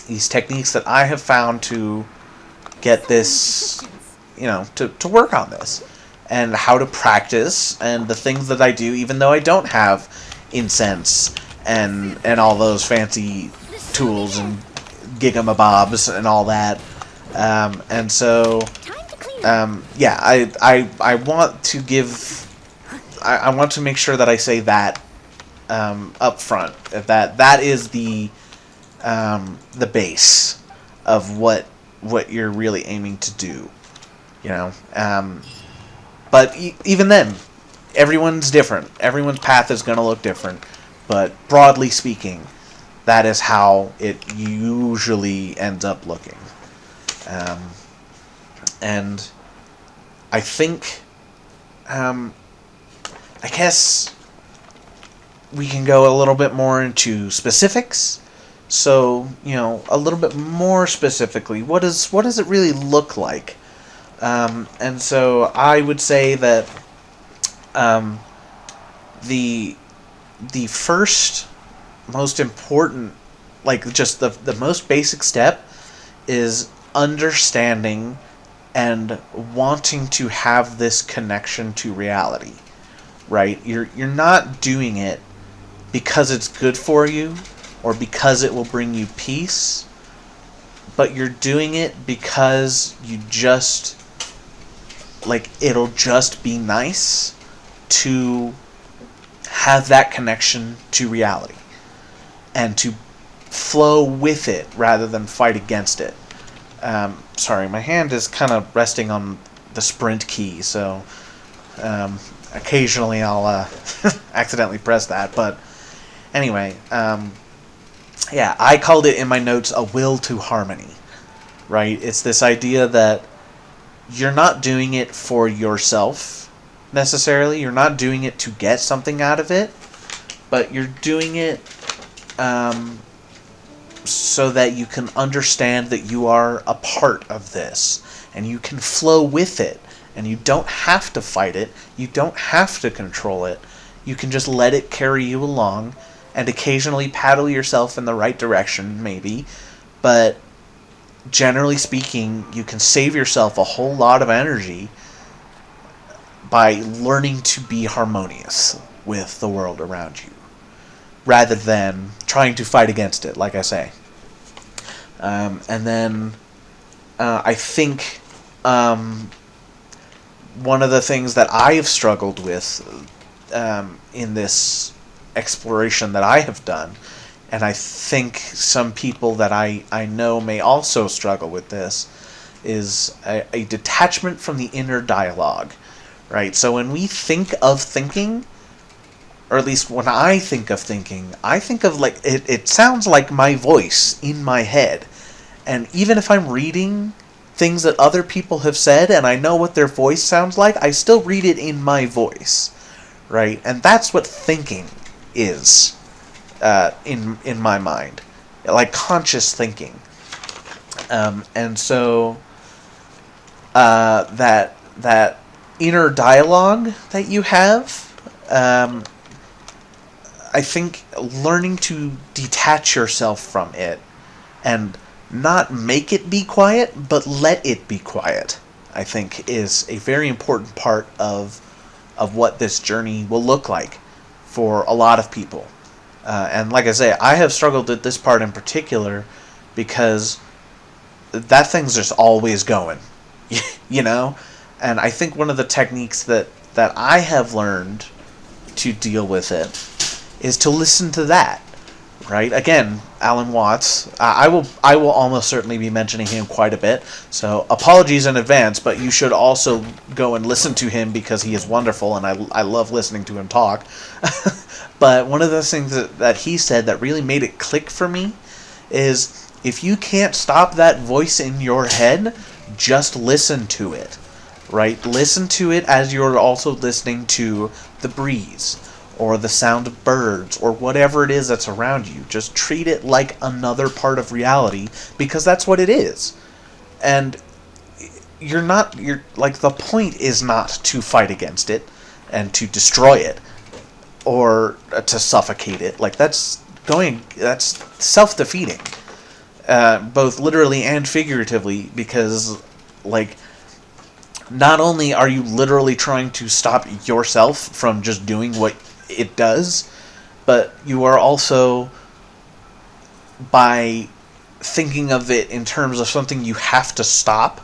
Speaker 1: These techniques that I have found to get this, to work on this, and how to practice, and the things that I do, even though I don't have incense and all those fancy tools and gigamabobs and all that. And so, yeah, I want to give, I want to make sure that I say that up front, that is the base of what you're really aiming to do, but even then, everyone's different. Everyone's path is going to look different, but broadly speaking, that is how it usually ends up looking. And I think, I guess we can go a little bit more into specifics. So, a little bit more specifically, what does it really look like? And so I would say that the first most important, like, just the most basic step is understanding and wanting to have this connection to reality, right? You're not doing it because it's good for you or because it will bring you peace, but you're doing it because you just, like, it'll just be nice to have that connection to reality and to flow with it rather than fight against it. Sorry, my hand is kind of resting on the sprint key, so occasionally I'll accidentally press that. But anyway, yeah, I called it in my notes a will to harmony, right? It's this idea that you're not doing it for yourself necessarily. You're not doing it to get something out of it, but you're doing it so that you can understand that you are a part of this and you can flow with it, and you don't have to fight it, you don't have to control it. You can just let it carry you along and occasionally paddle yourself in the right direction, maybe, but generally speaking, you can save yourself a whole lot of energy by learning to be harmonious with the world around you, rather than trying to fight against it, like I say. And then I think one of the things that I have struggled with in this exploration that I have done, and I think some people that I know may also struggle with this, is a detachment from the inner dialogue, right? So when we think of thinking, or at least when I think of thinking, I think of like, it sounds like my voice in my head. And even if I'm reading things that other people have said and I know what their voice sounds like, I still read it in my voice, right? And that's what thinking is in my mind, like conscious thinking. And so that inner dialogue that you have, I think learning to detach yourself from it and not make it be quiet, but let it be quiet, I think is a very important part of what this journey will look like for a lot of people. And like I say, I have struggled with this part in particular because that thing's just always going, you know? And I think one of the techniques that I have learned to deal with it is to listen to that, right? Again, Alan Watts. I will almost certainly be mentioning him quite a bit, so apologies in advance, but you should also go and listen to him because he is wonderful, and I love listening to him talk. But one of the things that he said that really made it click for me is, if you can't stop that voice in your head, just listen to it, right? Listen to it as you're also listening to the breeze, or the sound of birds, or whatever it is that's around you. Just treat it like another part of reality, because that's what it is. And you're like, the point is not to fight against it and to destroy it or to suffocate it. Like, that's self-defeating, both literally and figuratively, because, like, not only are you literally trying to stop yourself from just doing what it does, but you are also, by thinking of it in terms of something you have to stop,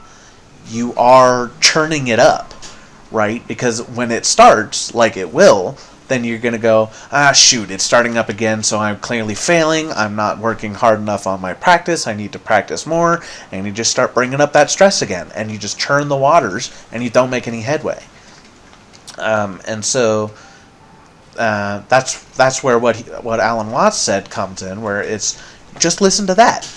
Speaker 1: you are churning it up, right? Because when it starts, like it will, then you're going to go, shoot, it's starting up again, so I'm clearly failing, I'm not working hard enough on my practice, I need to practice more, and you just start bringing up that stress again, and you just churn the waters, and you don't make any headway. And so that's where what Alan Watts said comes in, where it's just listen to that,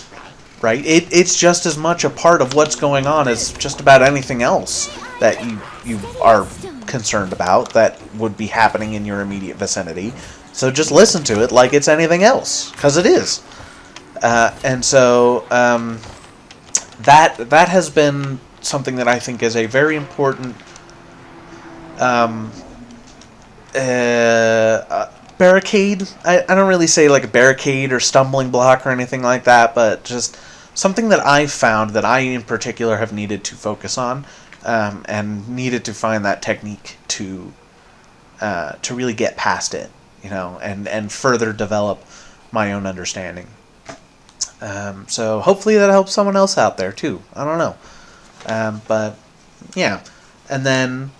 Speaker 1: right? It's just as much a part of what's going on as just about anything else that you are concerned about that would be happening in your immediate vicinity. So just listen to it like it's anything else, because it is. And so that has been something that I think is a very important barricade. I don't really say like a barricade or stumbling block or anything like that, but just something that I've found that I in particular have needed to focus on, and needed to find that technique to really get past it, and further develop my own understanding. So hopefully that helps someone else out there too. I don't know. But yeah. And then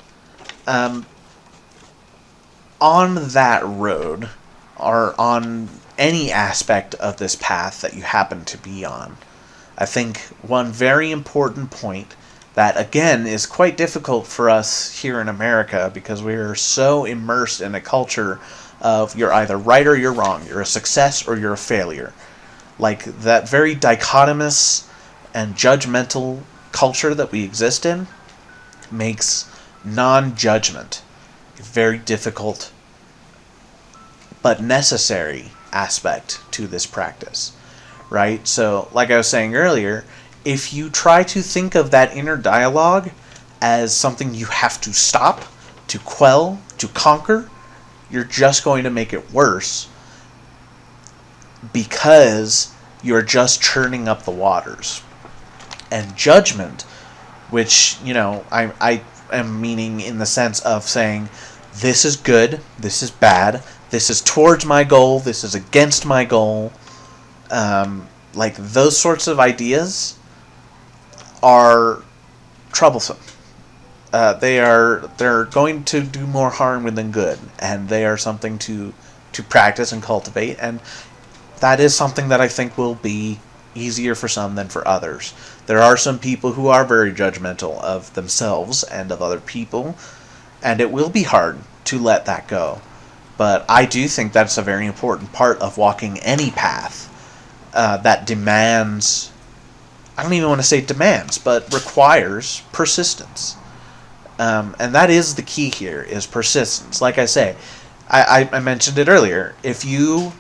Speaker 1: on that road, or on any aspect of this path that you happen to be on, I think one very important point that, again, is quite difficult for us here in America because we are so immersed in a culture of you're either right or you're wrong, you're a success or you're a failure. Like, that very dichotomous and judgmental culture that we exist in makes non-judgment a very difficult but necessary aspect to this practice, right? So, like I was saying earlier, if you try to think of that inner dialogue as something you have to stop, to quell, to conquer, you're just going to make it worse because you're just churning up the waters. And judgment, which, I am meaning in the sense of saying, this is good, this is bad, this is towards my goal, this is against my goal. Like, those sorts of ideas are troublesome. They're going to do more harm than good, and they are something to practice and cultivate, and that is something that I think will be easier for some than for others. There are some people who are very judgmental of themselves and of other people, and it will be hard to let that go. But I do think that's a very important part of walking any path that demands, I don't even want to say demands, but requires persistence. And that is the key here, is persistence. Like I say, I mentioned it earlier. If you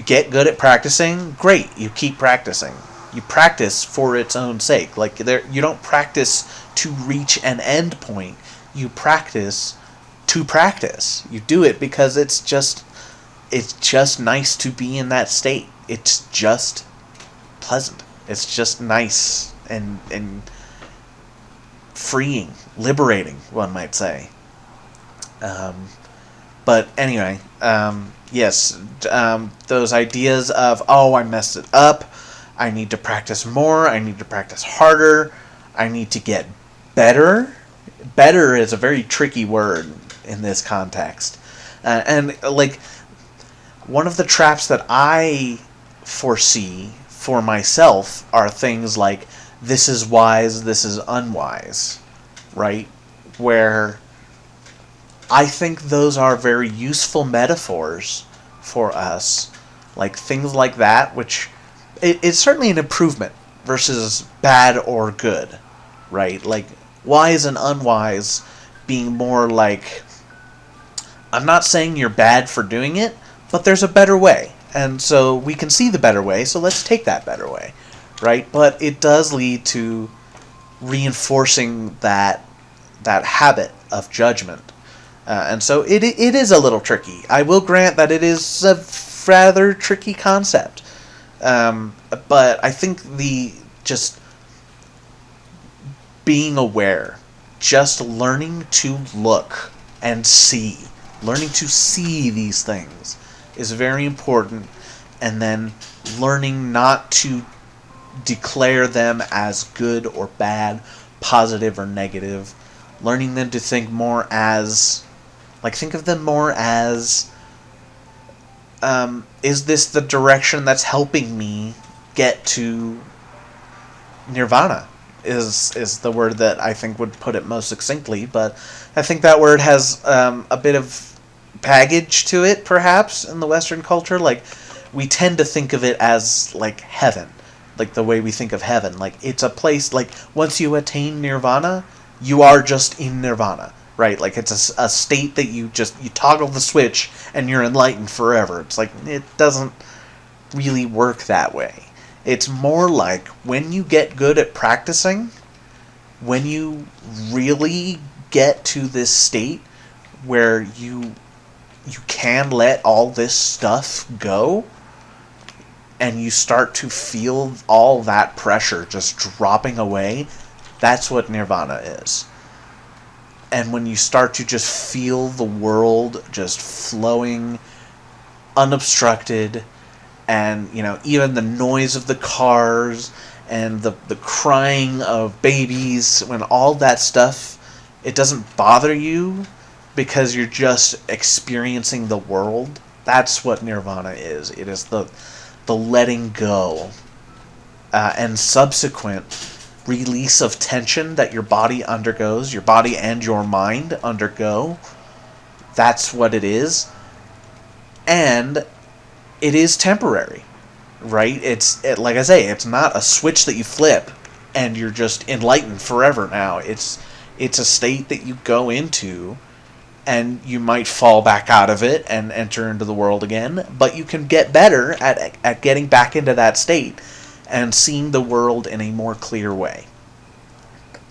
Speaker 1: get good at practicing, great, you keep practicing. You practice for its own sake. Like, you don't practice to reach an end point. You practice to practice. You do it because it's just nice to be in that state. It's just pleasant. It's just nice and freeing, liberating, one might say. But anyway, yes, those ideas of, oh, I messed it up, I need to practice more, I need to practice harder, I need to get better. Better is a very tricky word in this context. And, like, one of the traps that I foresee for myself are things like, this is wise, this is unwise, right? Where I think those are very useful metaphors for us, like things like that, which it's certainly an improvement versus bad or good, right? Like, wise and unwise being more like, I'm not saying you're bad for doing it, but there's a better way. And so we can see the better way, so let's take that better way, right? But it does lead to reinforcing that habit of judgment. And so it is a little tricky. I will grant that it is a rather tricky concept. But I think just being aware, just learning to look and see, learning to see these things is very important, and then learning not to declare them as good or bad, positive or negative, learning them to think more as, think of them more as, is this the direction that's helping me get to nirvana? Is the word that I think would put it most succinctly, but I think that word has a bit of baggage to it, perhaps, in the Western culture. Like, we tend to think of it as, like, heaven, like the way we think of heaven. Like, it's a place, like, once you attain nirvana, you are just in nirvana, right? Like, it's a state that you toggle the switch and you're enlightened forever. It's like, it doesn't really work that way. It's more like, when you get good at practicing, when you really get to this state where you can let all this stuff go, and you start to feel all that pressure just dropping away, that's what nirvana is. And when you start to just feel the world just flowing unobstructed, and, even the noise of the cars and the crying of babies, when all that stuff, it doesn't bother you because you're just experiencing the world, that's what nirvana is. It is the letting go and subsequent release of tension that your body undergoes, your body and your mind undergo. That's what it is. And it is temporary, right? Like I say, it's not a switch that you flip and you're just enlightened forever now. It's a state that you go into, and you might fall back out of it and enter into the world again, but you can get better at getting back into that state and seeing the world in a more clear way.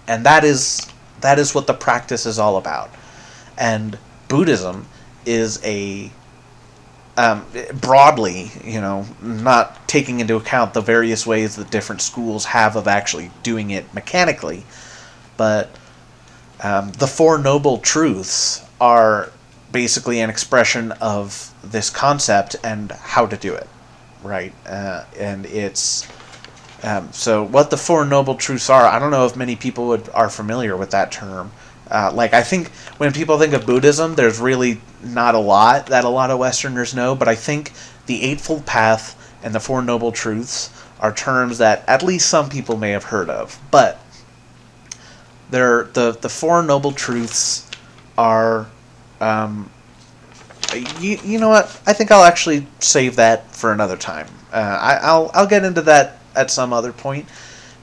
Speaker 1: And that is what the practice is all about. And Buddhism is a broadly, not taking into account the various ways that different schools have of actually doing it mechanically, but the Four Noble Truths are basically an expression of this concept and how to do it, right? And it's so what the Four Noble Truths are. I don't know if many people are familiar with that term. I think when people think of Buddhism, there's really not a lot that a lot of Westerners know, but I think the Eightfold Path and the Four Noble Truths are terms that at least some people may have heard of. But the Four Noble Truths are, you know what? I think I'll actually save that for another time. I'll get into that at some other point,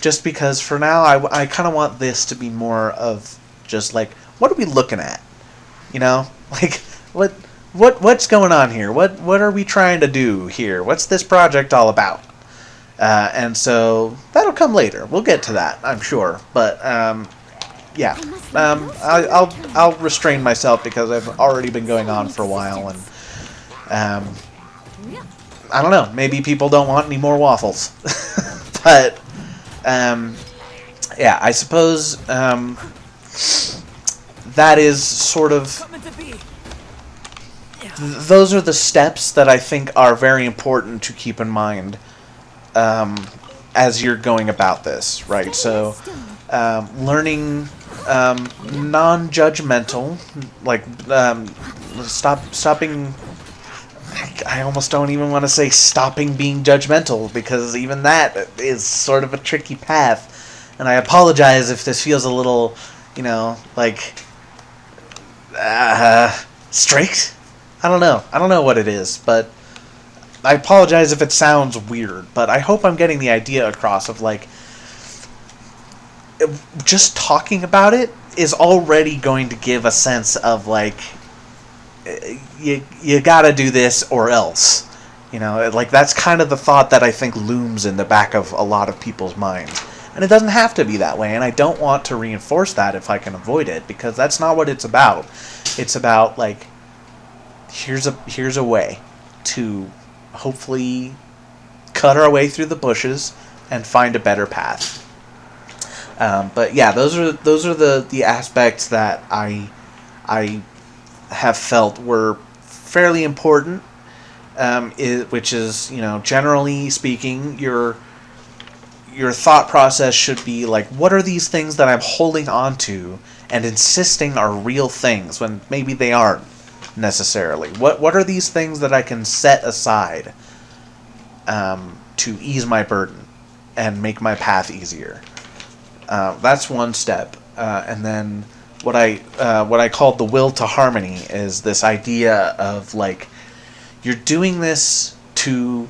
Speaker 1: just because for now I kind of want this to be more of just like, what are we looking at? Like what's going on here? What are we trying to do here? What's this project all about? And so that'll come later. We'll get to that, I'm sure. But yeah, I'll restrain myself because I've already been going on for a while, and I don't know. Maybe people don't want any more waffles, but yeah, I suppose that is sort of. Those are the steps that I think are very important to keep in mind as you're going about this, right? So, learning non-judgmental, like stopping. I almost don't even want to say stopping being judgmental, because even that is sort of a tricky path. And I apologize if this feels a little, strict. I don't know what it is, but I apologize if it sounds weird, but I hope I'm getting the idea across of, just talking about it is already going to give a sense of, you gotta do this or else. That's kind of the thought that I think looms in the back of a lot of people's minds. And it doesn't have to be that way, and I don't want to reinforce that if I can avoid it, because that's not what it's about. It's about, here's a way to hopefully cut our way through the bushes and find a better path. But yeah, those are the aspects that I have felt were fairly important, which is, generally speaking, your thought process should be what are these things that I'm holding on to and insisting are real things when maybe they aren't necessarily. What are these things that I can set aside to ease my burden and make my path easier? That's one step, and then what I called the will to harmony is this idea of you're doing this to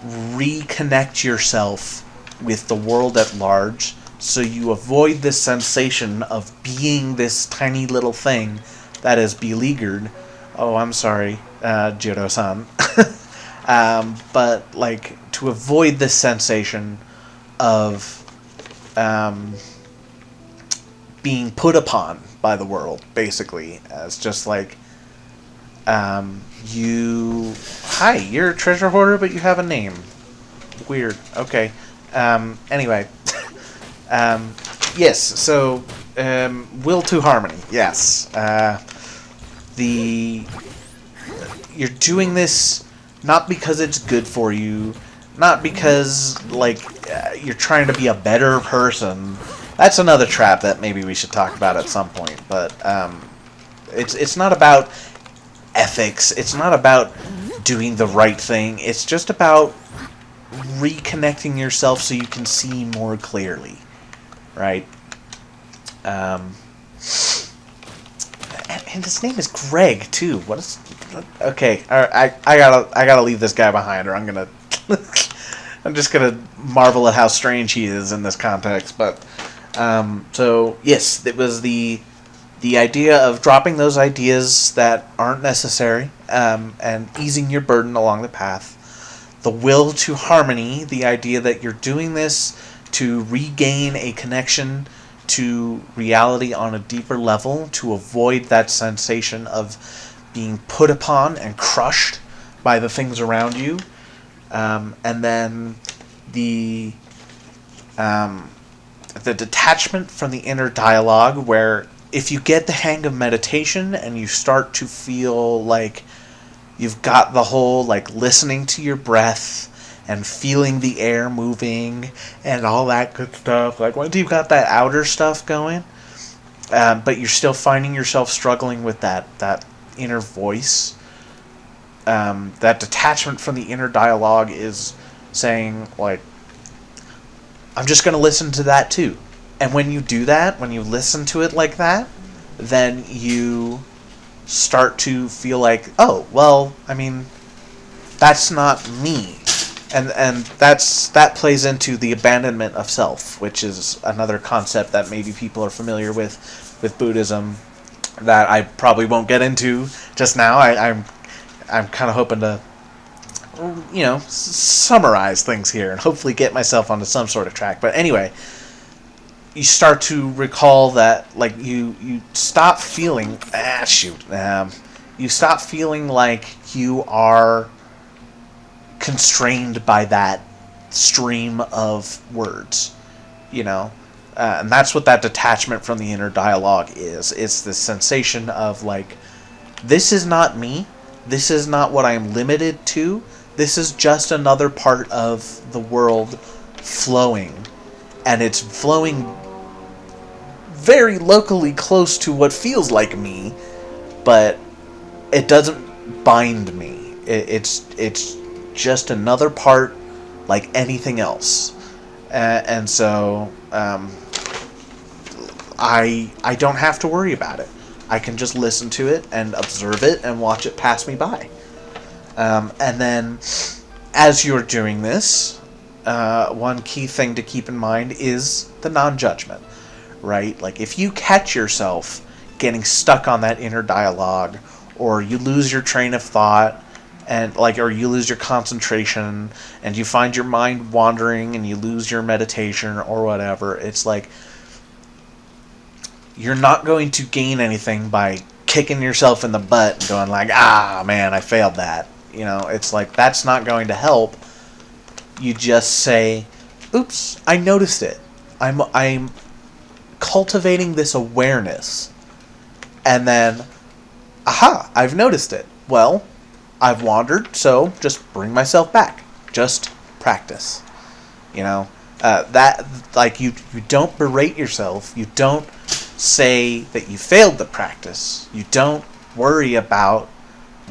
Speaker 1: reconnect yourself with the world at large, so you avoid this sensation of being this tiny little thing that is beleaguered. Oh, I'm sorry, Jiro-san. But to avoid this sensation of being put upon by the world, basically, as just you're a treasure hoarder, but you have a name. Weird. Okay. Anyway. Yes, so, will to harmony, yes. You're doing this not because it's good for you, not because, you're trying to be a better person. That's another trap that maybe we should talk about at some point, but, it's not about ethics, it's not about doing the right thing, it's just about reconnecting yourself so you can see more clearly, right? Um, and his name is Greg too. What is? Okay, all right, I gotta leave this guy behind, or I'm gonna I'm just gonna marvel at how strange he is in this context. But so yes, it was the idea of dropping those ideas that aren't necessary, and easing your burden along the path. The will to harmony, the idea that you're doing this to regain a connection to reality on a deeper level, to avoid that sensation of being put upon and crushed by the things around you. And then the um, the detachment from the inner dialogue, where if you get the hang of meditation and you start to feel like you've got the whole, like, listening to your breath and feeling the air moving and all that good stuff, like once you've got that outer stuff going, but you're still finding yourself struggling with that inner voice, that detachment from the inner dialogue is saying, like, I'm just going to listen to that too. And when you do that, when you listen to it like that, then you start to feel like, oh, well, I mean, that's not me. And that plays into the abandonment of self, which is another concept that maybe people are familiar with Buddhism, that I probably won't get into just now. I'm kind of hoping to, summarize things here and hopefully get myself onto some sort of track. But anyway, you start to recall that, like, you stop feeling you stop feeling like you are constrained by that stream of words, and that's what that detachment from the inner dialogue is. It's the sensation of, like, this is not me, this is not what I am limited to, this is just another part of the world flowing, and it's flowing very locally close to what feels like me, but it doesn't bind me. It's just another part, like anything else, and so I don't have to worry about it. I can just listen to it and observe it and watch it pass me by. And then, as you're doing this, one key thing to keep in mind is the non-judgment, right? Like, if you catch yourself getting stuck on that inner dialogue, or you lose your train of thought, or you lose your concentration, and you find your mind wandering, and you lose your meditation or whatever, it's like, you're not going to gain anything by kicking yourself in the butt and going like, ah, man, I failed that. It's like, that's not going to help. You just say, oops, I noticed it. I'm cultivating this awareness. And then, aha, I've noticed it. Well, I've wandered, so just bring myself back. Just practice. That, like, you don't berate yourself. You don't say that you failed the practice. You don't worry about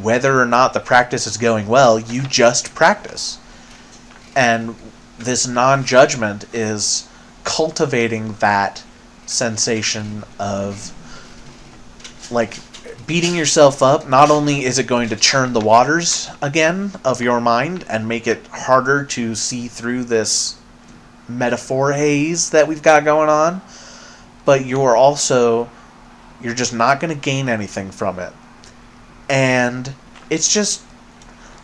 Speaker 1: whether or not the practice is going well. You just practice. And this non-judgment is cultivating that sensation of, like, beating yourself up. Not only is it going to churn the waters again of your mind and make it harder to see through this metaphor haze that we've got going on, but you're just not going to gain anything from it. And it's just,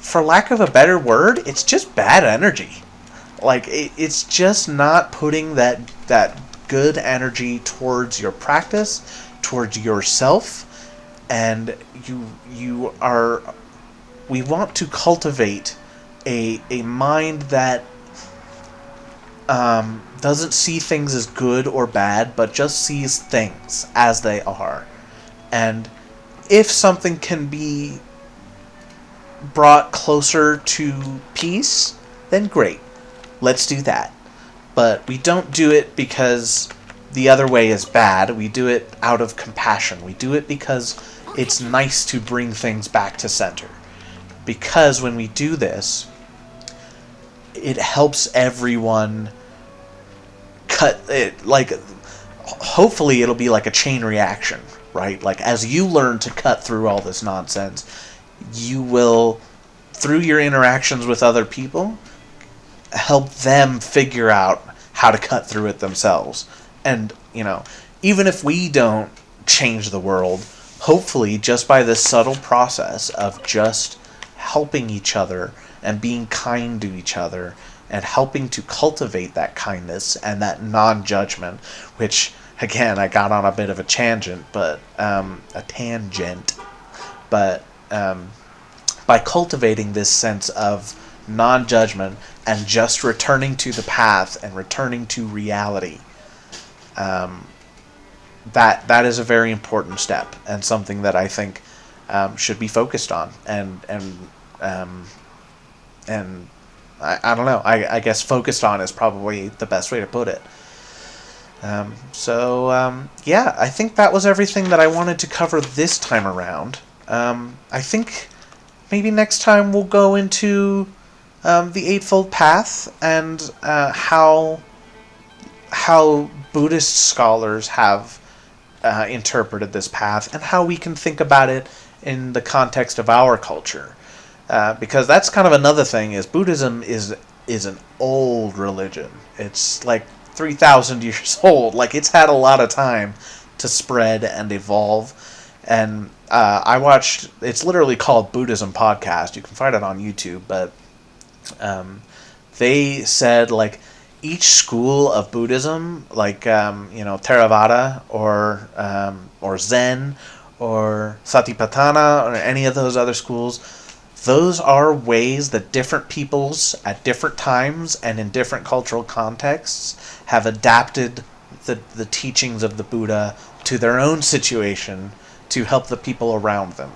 Speaker 1: for lack of a better word, it's just bad energy. Like, it's just not putting that good energy towards your practice, towards yourself. And we want to cultivate a mind that doesn't see things as good or bad, but just sees things as they are. And if something can be brought closer to peace, then great. Let's do that. But we don't do it because the other way is bad. We do it out of compassion. We do it because it's nice to bring things back to center. Because when we do this, it helps everyone cut it, like, hopefully it'll be like a chain reaction, right? Like, as you learn to cut through all this nonsense, you will, through your interactions with other people, help them figure out how to cut through it themselves. And, even if we don't change the world, hopefully just by this subtle process of just helping each other and being kind to each other and helping to cultivate that kindness and that non-judgment, which, again, I got on a bit of a tangent, but but by cultivating this sense of non-judgment and just returning to the path and returning to reality, that is a very important step and something that I think should be focused on. And I don't know. I guess focused on is probably the best way to put it. Yeah, I think that was everything that I wanted to cover this time around. I think maybe next time we'll go into the Eightfold Path and how Buddhist scholars have interpreted this path and how we can think about it in the context of our culture. Because that's kind of another thing, is Buddhism is an old religion. It's like 3,000 years old. Like, it's had a lot of time to spread and evolve. And I watched, it's literally called Buddhism Podcast. You can find it on YouTube. But they said, like, each school of Buddhism, like, Theravada or Zen or Satipatthana or any of those other schools, those are ways that different peoples at different times and in different cultural contexts have adapted the teachings of the Buddha to their own situation to help the people around them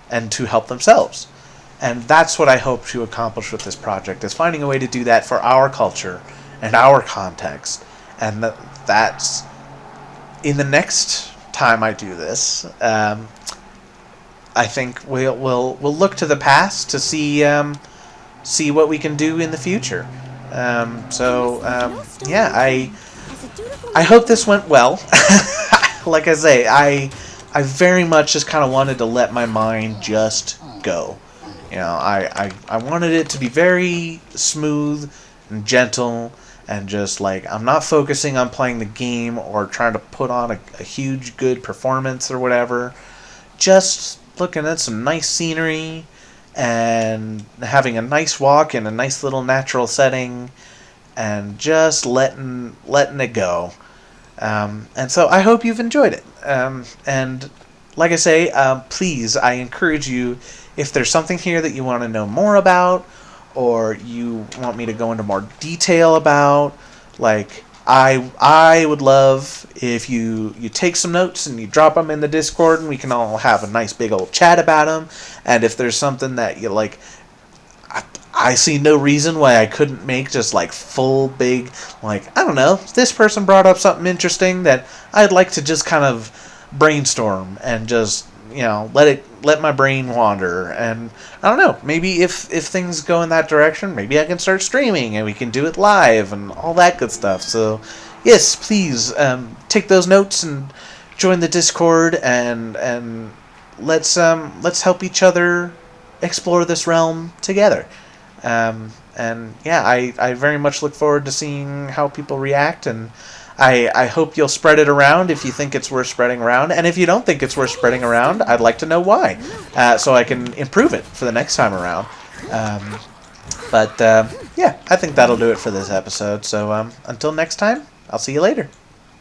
Speaker 1: and to help themselves. And that's what I hope to accomplish with this project, is finding a way to do that for our culture and our context. And that's in the next time I do this. I think we'll look to the past to see what we can do in the future. Yeah, I hope this went well. Like I say, I very much just kind of wanted to let my mind just go. I wanted it to be very smooth and gentle, and just like, I'm not focusing on playing the game or trying to put on a huge good performance or whatever. Just looking at some nice scenery and having a nice walk in a nice little natural setting and just letting it go. And so I hope you've enjoyed it. And like I say, please, I encourage you, if there's something here that you want to know more about, or you want me to go into more detail about, like, I would love if you take some notes and you drop them in the Discord, and we can all have a nice big old chat about them. And if there's something that you like, I see no reason why I couldn't make just like full big, like, I don't know, this person brought up something interesting that I'd like to just kind of brainstorm and just, let my brain wander. And I don't know, maybe if things go in that direction, maybe I can start streaming and we can do it live and all that good stuff. So yes, please take those notes and join the Discord, and let's help each other explore this realm together. And yeah, I very much look forward to seeing how people react, and I hope you'll spread it around if you think it's worth spreading around. And if you don't think it's worth spreading around, I'd like to know why, so I can improve it for the next time around. Yeah, I think that'll do it for this episode. So until next time, I'll see you later.